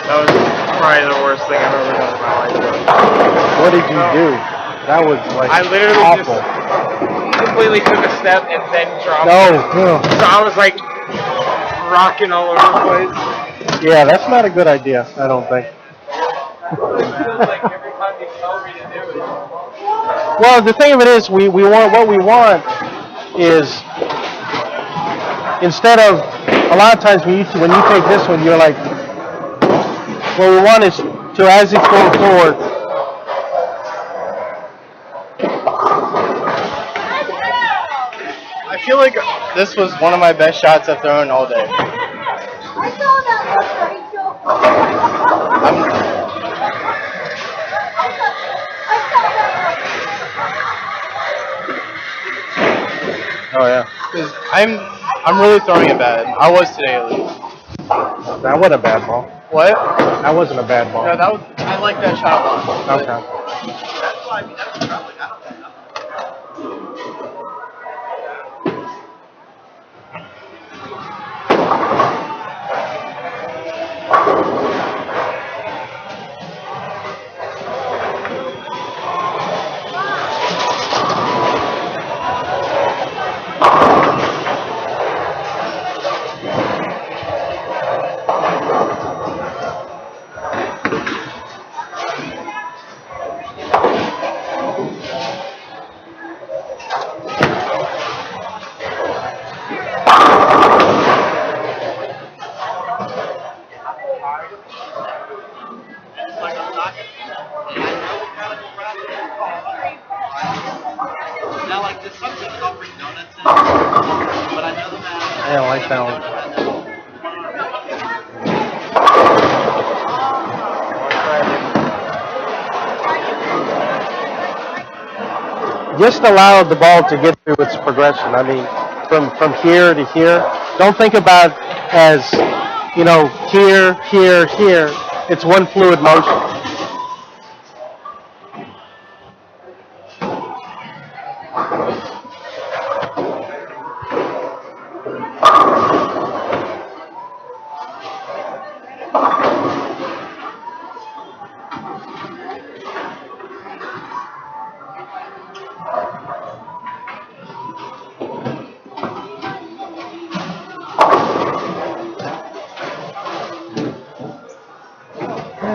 That was probably the worst thing I've ever done in my life. What did you do? That was like I literally awful. just completely took a step and then dropped. No. So I was like rocking all over the place. Yeah, that's not a good idea, I don't think. It feels like every time you tell me to do it. Well, the thing of it is, we want what we want is instead of a lot of times when you take this one, you're like, what we want is to, as it's going forward, I feel like this was one of my best shots I've thrown all day. oh yeah, Because I'm really throwing it bad. I was today at least. that wasn't a bad ball. What? That wasn't a bad ball. No, I like that shot a lot. Okay. That's why that's probably not bad. I don't like that one. Just allow the ball to get through its progression. I mean, from here to here. Don't think about as here, here, here. It's one fluid motion.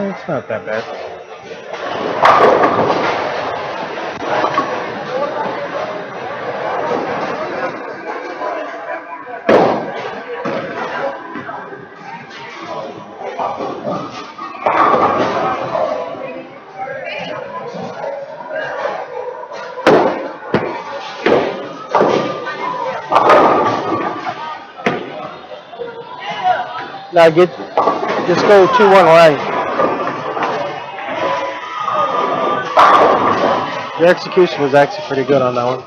It's not that bad. Now just go 2-1 right. Your execution was actually pretty good on that one.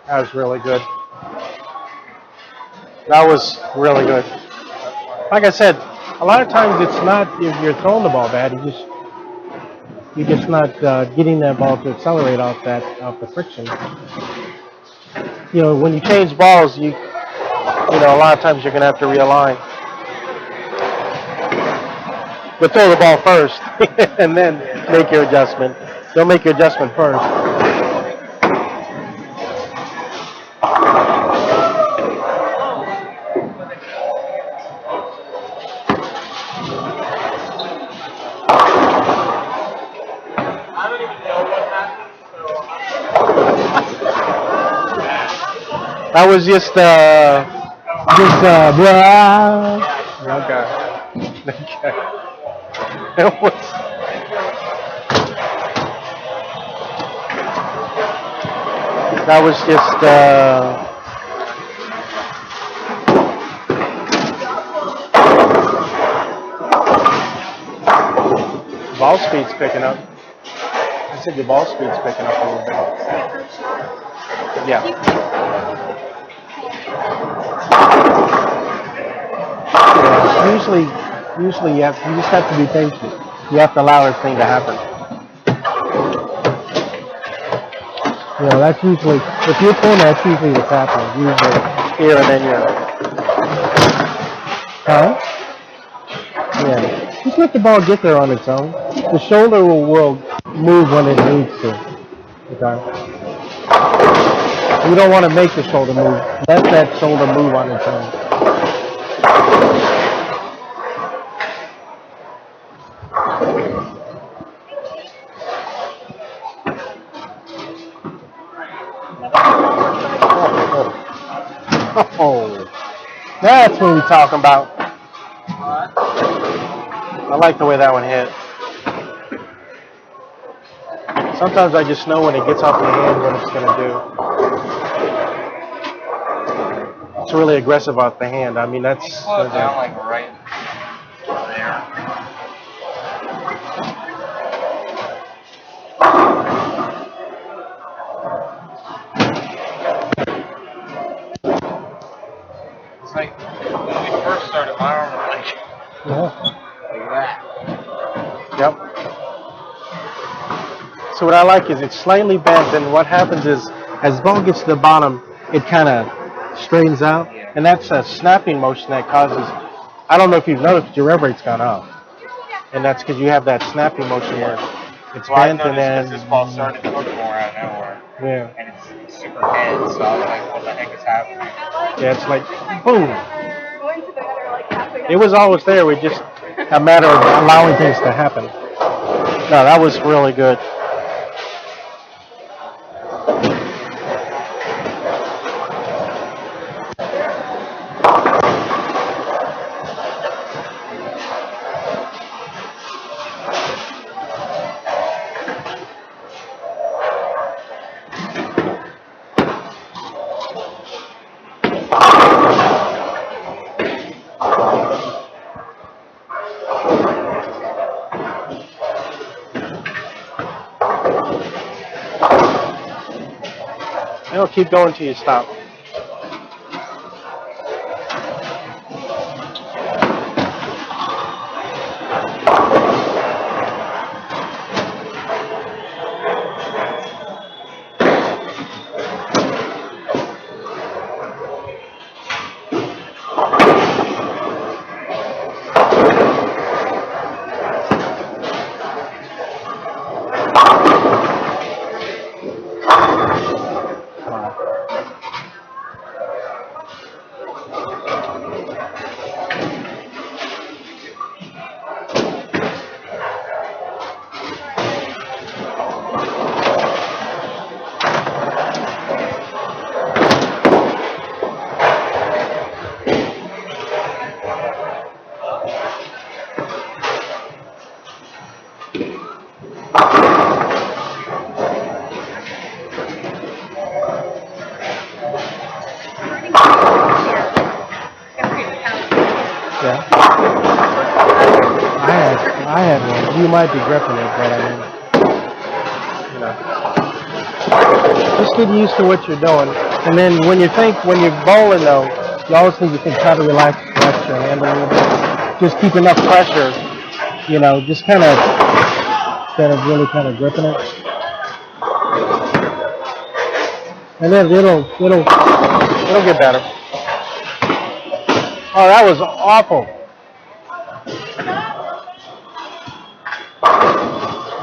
That was really good. That was really good. Like I said, a lot of times it's not you're throwing the ball bad. You're just not getting that ball to accelerate off the friction. When you change balls, a lot of times you're gonna have to realign. But throw the ball first, and then make your adjustment. Don't make your adjustment first. That was just okay. It was. That was just ball speed's picking up. I said your ball speed's picking up a little bit. Yeah. Usually you just have to be patient. You have to allow everything to happen. That's usually, if you're pulling, that's usually what's happening. Usually here and then you're, huh? Yeah. Just let the ball get there on its own. The shoulder will move when it needs to. Okay. You don't want to make the shoulder move. Let that shoulder move on its own. Oh, that's what we're talking about. I like the way that one hit. Sometimes I just know when it gets off the hand what it's going to do. It's really aggressive off the hand. I mean, that's... Slow down like right there. It's like when we first started, my arm was like that. Yep. So what I like is it's slightly bent, and what happens is as the ball gets to the bottom, it kind of straightens out, and that's a snapping motion that causes. I don't know if you've noticed, but your rev rate's gone up, and that's because you have that snapping motion where it's bent and then. This ball started to hook more out of nowhere. Yeah. And it's super head, so I was like, what the heck is happening? Yeah, it's like boom. Going to the other like halfway It was always there. We just a matter of allowing things to happen. No, that was really good. It'll keep going till you stop. Yeah. I had one. You might be gripping it, but you know, just get used to what you're doing. And then when you're bowling though, you always need to think how to relax your hand a little bit. Just keep enough pressure, just kind of, instead of really kind of gripping it. And then it'll get better. Oh, that was awful.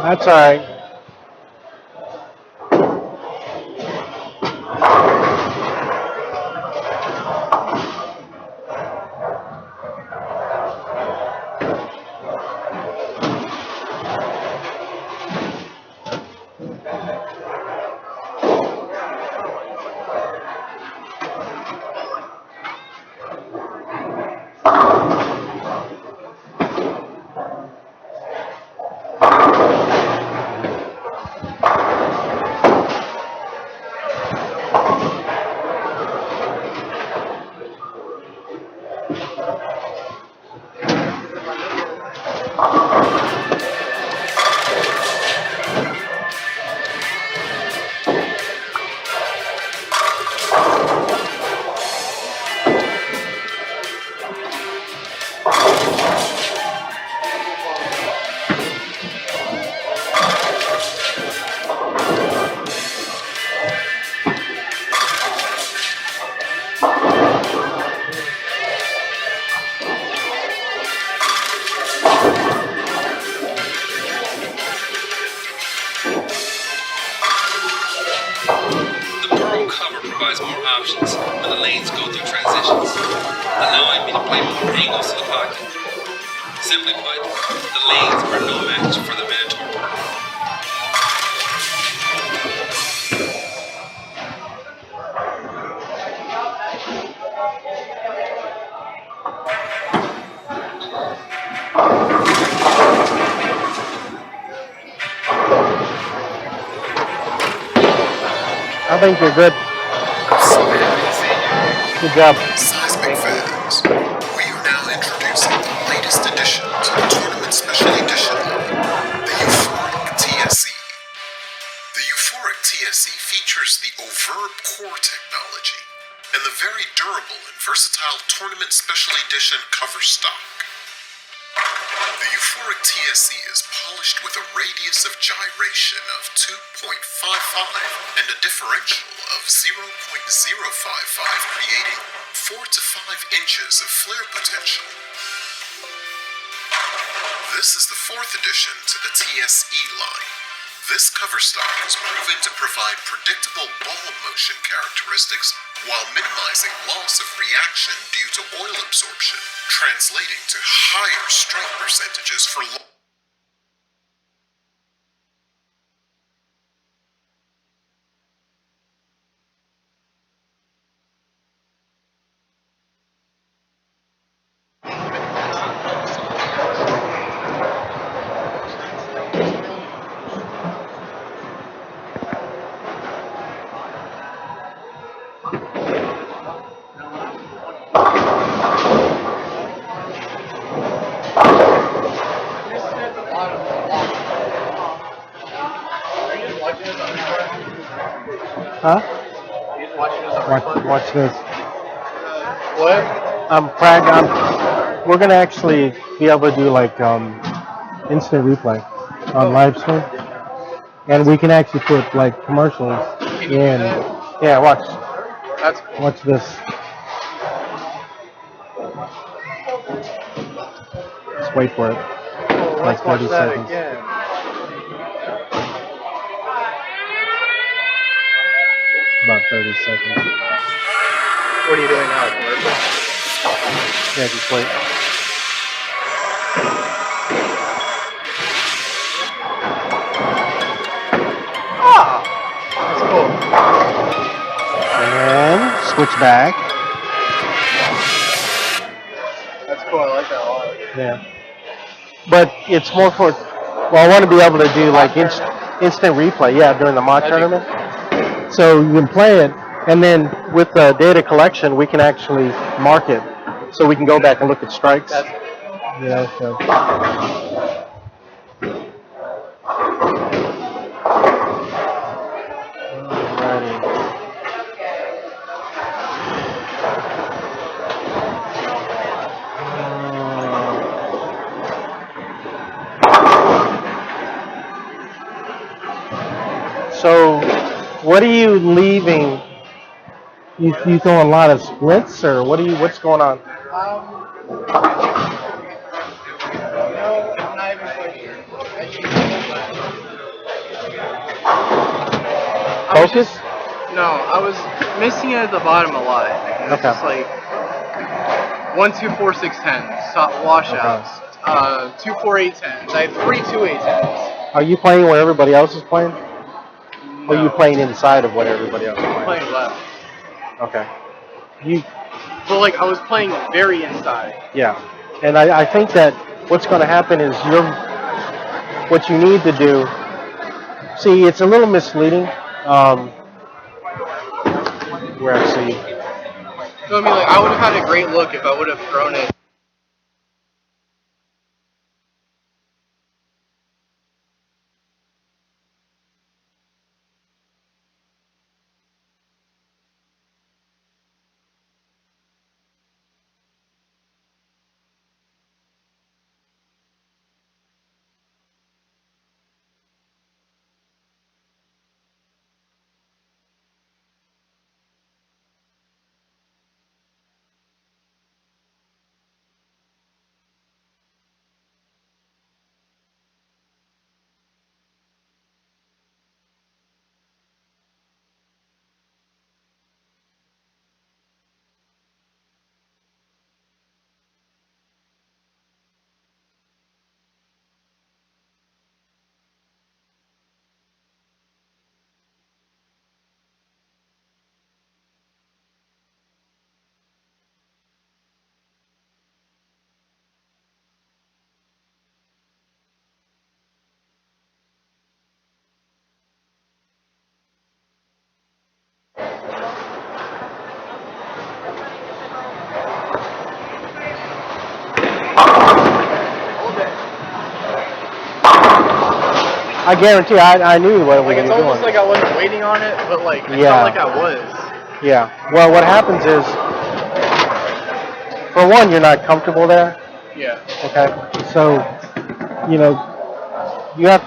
That's all right. More options when the lanes go through transitions, allowing me to play more angles to the pocket. Simply put, the lanes are no match for the Minotaur Pearl. I think you're good. Good job. Seismic fans, we are now introducing the latest addition to the tournament special edition, the Euphoric TSE. The Euphoric TSE features the Overb core technology and the very durable and versatile tournament special edition cover stock. The Euphoric TSE is polished with a radius of gyration of 2.55 and a differential of 0.055, creating 4 to 5 inches of flare potential. This is the 4th addition to the TSE line. This cover stock is proven to provide predictable ball motion characteristics while minimizing loss of reaction due to oil absorption, translating to higher strike percentages for Huh? Watch this. What? We're gonna actually be able to do like instant replay on live stream, and we can actually put like commercials in. Yeah, watch. Watch this. Just wait for it. Like 30 seconds. Again. About 30 seconds. What are you doing now? Commercial? Yeah, just wait. Ah! That's cool. And then switch back. That's cool. I like that a lot. Yeah. But it's more for, well, I want to be able to do like instant replay, yeah, during the mod tournament. So you can play it, and then with the data collection, we can actually mark it. So we can go back and look at strikes. Yeah, so. So, what are you leaving? You throw a lot of splits, or what's going on? No, I'm not even quite sure. Focus? No, I was missing it at the bottom a lot. It was Okay. just like 1, 2, 4, 6, 10 washouts. 2, 4, 8, 10s. I have 3, 2, 8, 10s. Are you playing where everybody else is playing? Or are you No. playing inside of what everybody else is I'm playing? playing left. Okay. But like I was playing very inside. Yeah. And I think that what's going to happen is what you need to do, see, it's a little misleading. Where I see. So I mean, like I would have had a great look if I would have thrown it. I guarantee I knew what we Like were it's doing. almost like I wasn't waiting on it, but like I Yeah. felt like I was. Yeah. Well, what happens is, for one, you're not comfortable there. Yeah. Okay. So, you have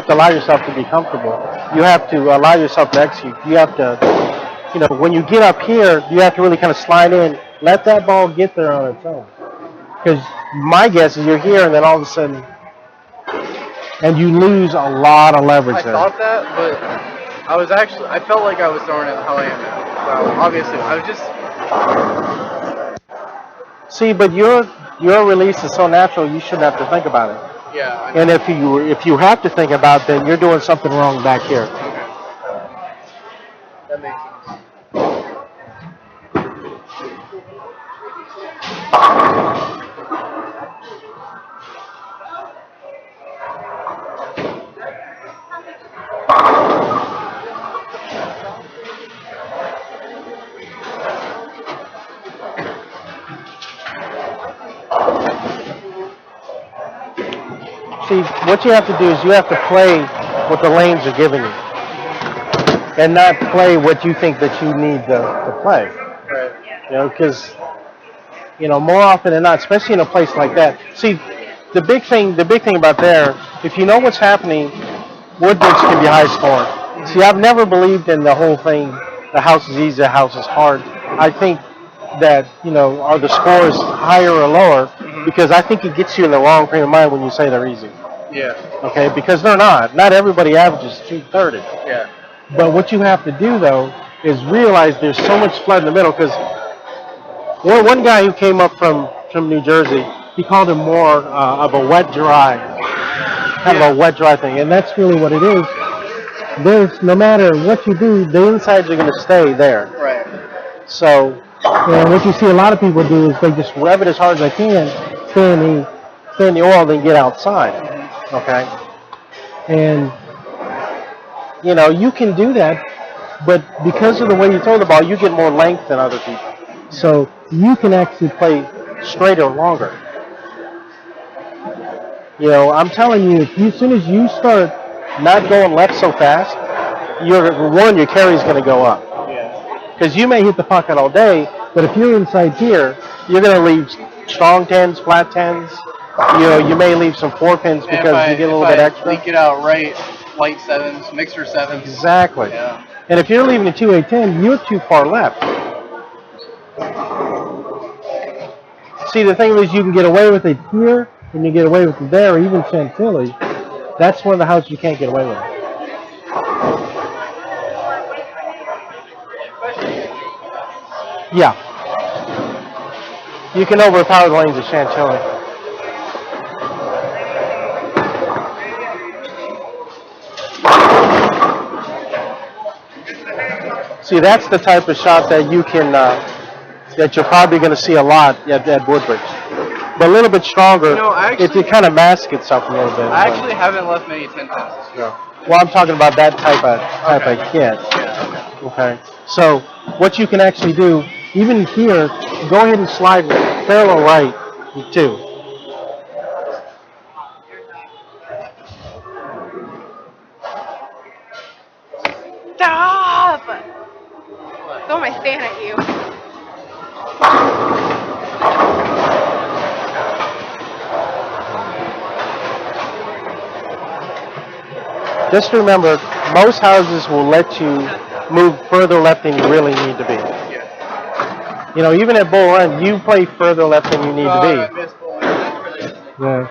to allow yourself to be comfortable. You have to allow yourself to execute. You have to, when you get up here, you have to really kind of slide in, let that ball get there on its own. Because my guess is you're here, and then all of a sudden, and you lose a lot of leverage I there. thought that, but I felt like I was throwing it how I am now. Well, obviously, I was just. See, but your release is so natural. You shouldn't have to think about it. Yeah. I know. And if you have to think about it, then you're doing something wrong back here. Okay. That makes sense. See, what you have to do is you have to play what the lanes are giving you, and not play what you think that you need to play. Right. Because more often than not, especially in a place like that. See, the big thing about there, if you know what's happening, Woodbridge can be high scoring. See, I've never believed in the whole thing. The house is easy, the house is hard. I think that are the scores higher or lower because I think it gets you in the wrong frame of mind when you say they're easy. Yeah. Okay, because they're not. Not everybody averages 230. Yeah. But what you have to do though is realize there's so much flood in the middle because one guy who came up from New Jersey, he called it more of a wet dry, kind of a wet dry thing, and that's really what it is. There's no matter what you do, the insides are going to stay there. Right. So, what you see a lot of people do is they just rev it as hard as they can, stay in the oil, then get outside. Okay, and you can do that, but because of the way you throw the ball, you get more length than other people. So you can actually play straighter longer. I'm telling you, as soon as you start not going left so fast, your carry is going to go up. Yeah. Because you may hit the pocket all day, but if you're inside here, you're going to leave strong tens, flat tens. You may leave some 4-pins because you get a little bit extra. Leak it out right, light sevens, mixer sevens. Exactly. Yeah. And if you're leaving a 2-8-10, you're too far left. See, the thing is, you can get away with it here, and you get away with it there, or even Chantilly. That's one of the houses you can't get away with. Yeah. You can overpower the lanes of Chantilly. See, that's the type of shot that you can, that you're probably going to see a lot at Woodbridge. But a little bit stronger, it kind of masks itself a little bit. I actually haven't left many 10-10s. Yeah. Well, I'm talking about that type of kit. Yeah, Okay. So what you can actually do, even here, go ahead and slide parallel right too. Stop! Throw my fan at you. Just remember, most houses will let you move further left than you really need to be. Even at Bull Run, you play further left than you need to be. I missed Bull Run. Yeah.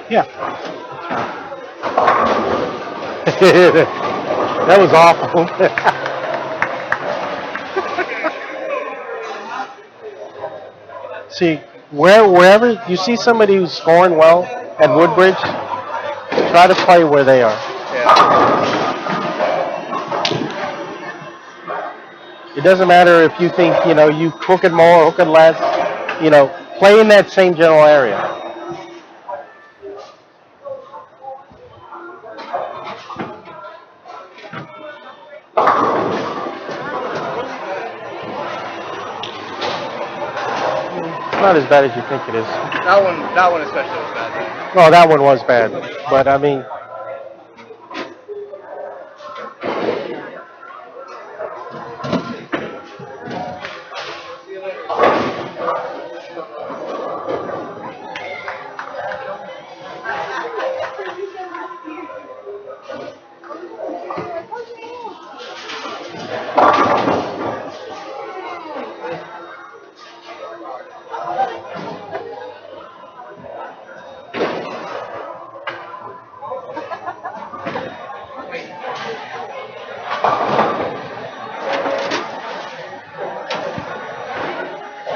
Yeah. That was awful. See, wherever you see somebody who's scoring well at Woodbridge, try to play where they are. Yeah. It doesn't matter if you think, you hook it more, hook it less, play in that same general area. It's not as bad as you think it is. That one especially was bad. Well, that one was bad, but I mean,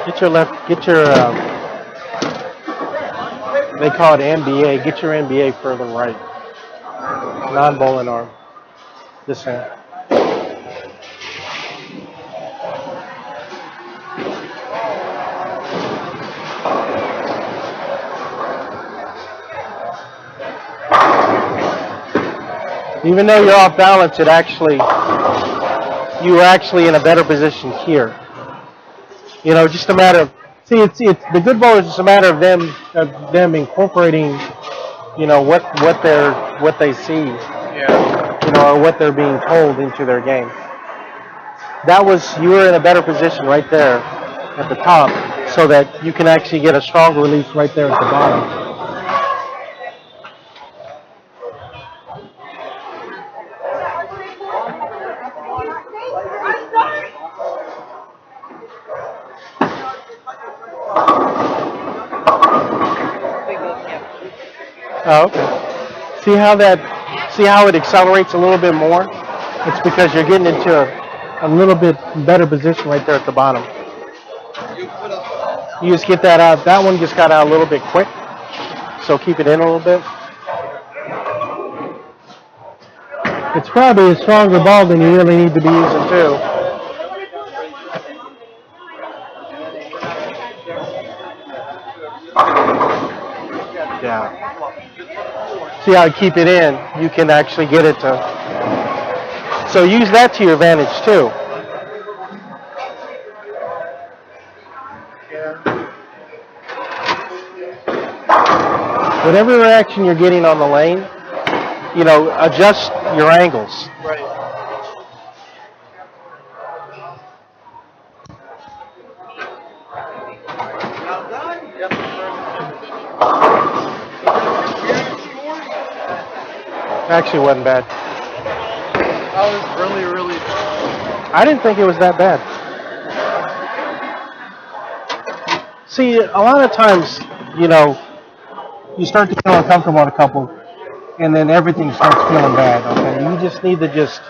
Get your left. Get your. They call it NBA. Get your NBA further right. Non-bowling arm. This hand. Even though you're off balance, you were actually in a better position here. You know, just a matter of it's the good bowl is just a matter of them incorporating, you know, what they see, Yeah. you know, or what they're being told into their game. You were in a better position right there at the top, so that you can actually get a stronger release right there at the bottom. Oh, okay. See how it accelerates a little bit more? It's because you're getting into a little bit better position right there at the bottom. You just get that out. That one just got out a little bit quick. So keep it in a little bit. It's probably a stronger ball than you really need to be using too. Yeah. See how I keep it in? You can actually get it to. So use that to your advantage too. Whatever reaction you're getting on the lane, you know, adjust your angles. Right. Actually wasn't bad. That was really, really bad. I didn't think it was that bad. See, a lot of times, you know, you start to feel uncomfortable at a couple, and then everything starts feeling bad. Okay, you just need to just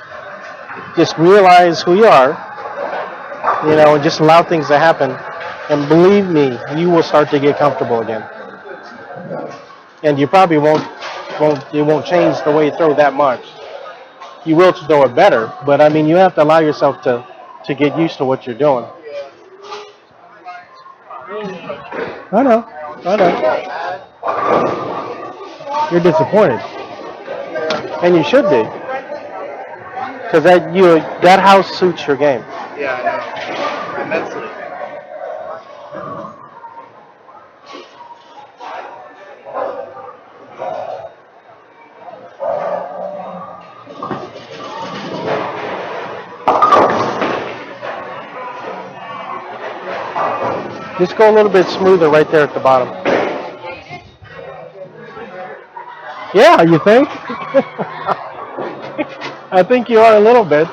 realize who you are, you know, and just allow things to happen. And believe me, you will start to get comfortable again. And you probably won't change the way you throw that much. You will throw it better, but I mean, you have to allow yourself to get used to what you're doing. I know. You're disappointed, and you should be, because that house suits your game. Yeah, I know. Immensely. Just go a little bit smoother right there at the bottom. Yeah, you think? I think you are a little bit.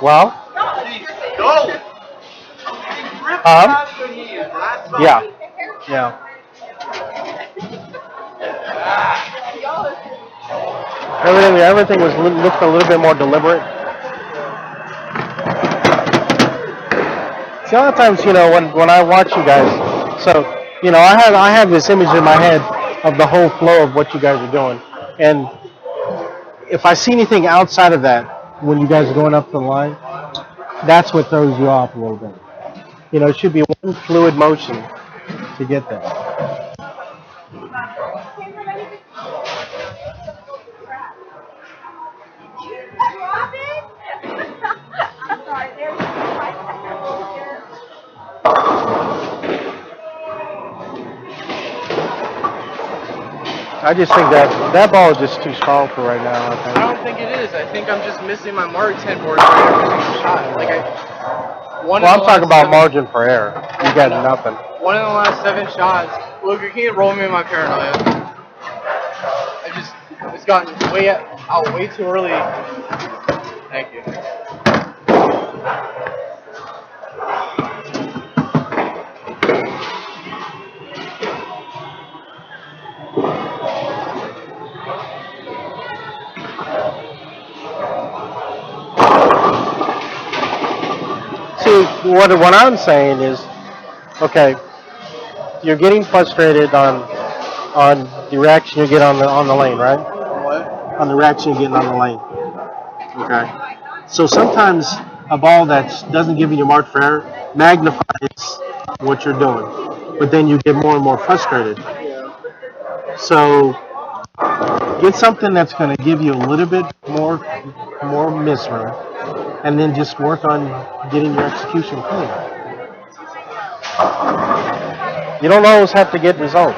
Well. Yeah. Everything looked a little bit more deliberate. See, a lot of times, you know, when I watch you guys, so you know, I have this image in my head of the whole flow of what you guys are doing, and if I see anything outside of that when you guys are going up the line, that's what throws you off a little bit. You know, it should be one fluid motion to get there. I just think that ball is just too strong for right now. I don't think it is. I think I'm just missing my mark 10 boards for every single shot. I'm talking about margin for error. You got nothing. One of the last 7 shots. Look, you can't roll me in my paranoia. I It's gotten out way too early. Thank you. See, what I'm saying is, okay, you're getting frustrated on the reaction you get on the lane, right? What? On the reaction you're getting on the lane. Okay. So sometimes a ball that doesn't give you your mark for error magnifies what you're doing, but then you get more and more frustrated. So get something that's going to give you a little bit more miss room, and then just work on getting your execution clean. You don't always have to get results.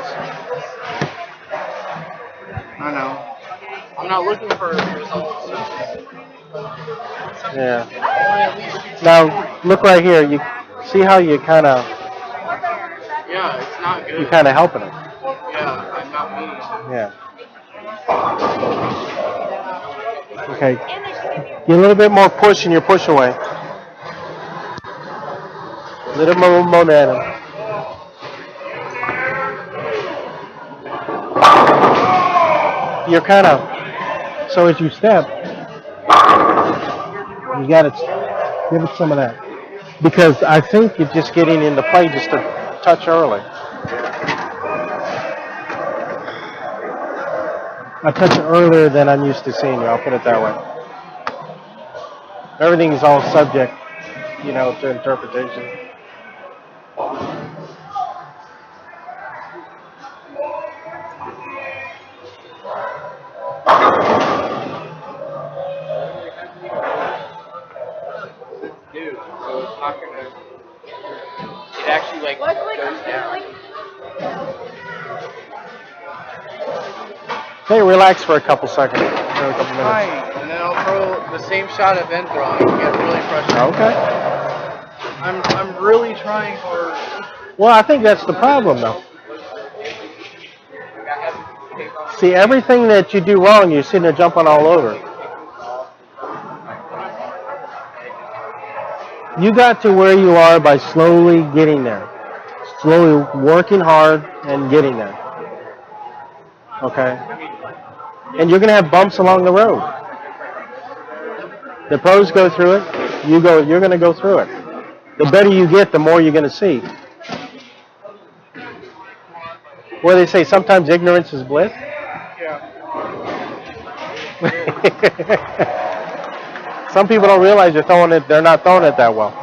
I know. I'm not looking for results. Yeah. Now look right here. You see how you kind of Yeah, it's not good. you kind of helping it. Yeah, I'm not meaning to. Yeah. Okay. Get a little bit more push in your push away. A little more momentum. You're kind of so as you step, you got to give it some of that because I think you're just getting into play just a touch early. A touch earlier than I'm used to seeing you. I'll put it that way. Everything is all subject, to interpretation. Dude, so it's not gonna. It actually goes down. Okay, relax for a couple seconds. For a couple minutes. Fine, and then I'll throw the same shot I've been throwing and get really frustrated. Okay. I'm really trying hard. Well, I think that's the problem, though. See, everything that you do wrong, you're sitting there jumping all over. You got to where you are by slowly getting there. Slowly working hard and getting there. Okay? And you're going to have bumps along the road. The pros go through it. You're going to go through it. The better you get, the more you're going to see. What do they say? Sometimes ignorance is bliss. Yeah. Some people don't realize they're not throwing it that well.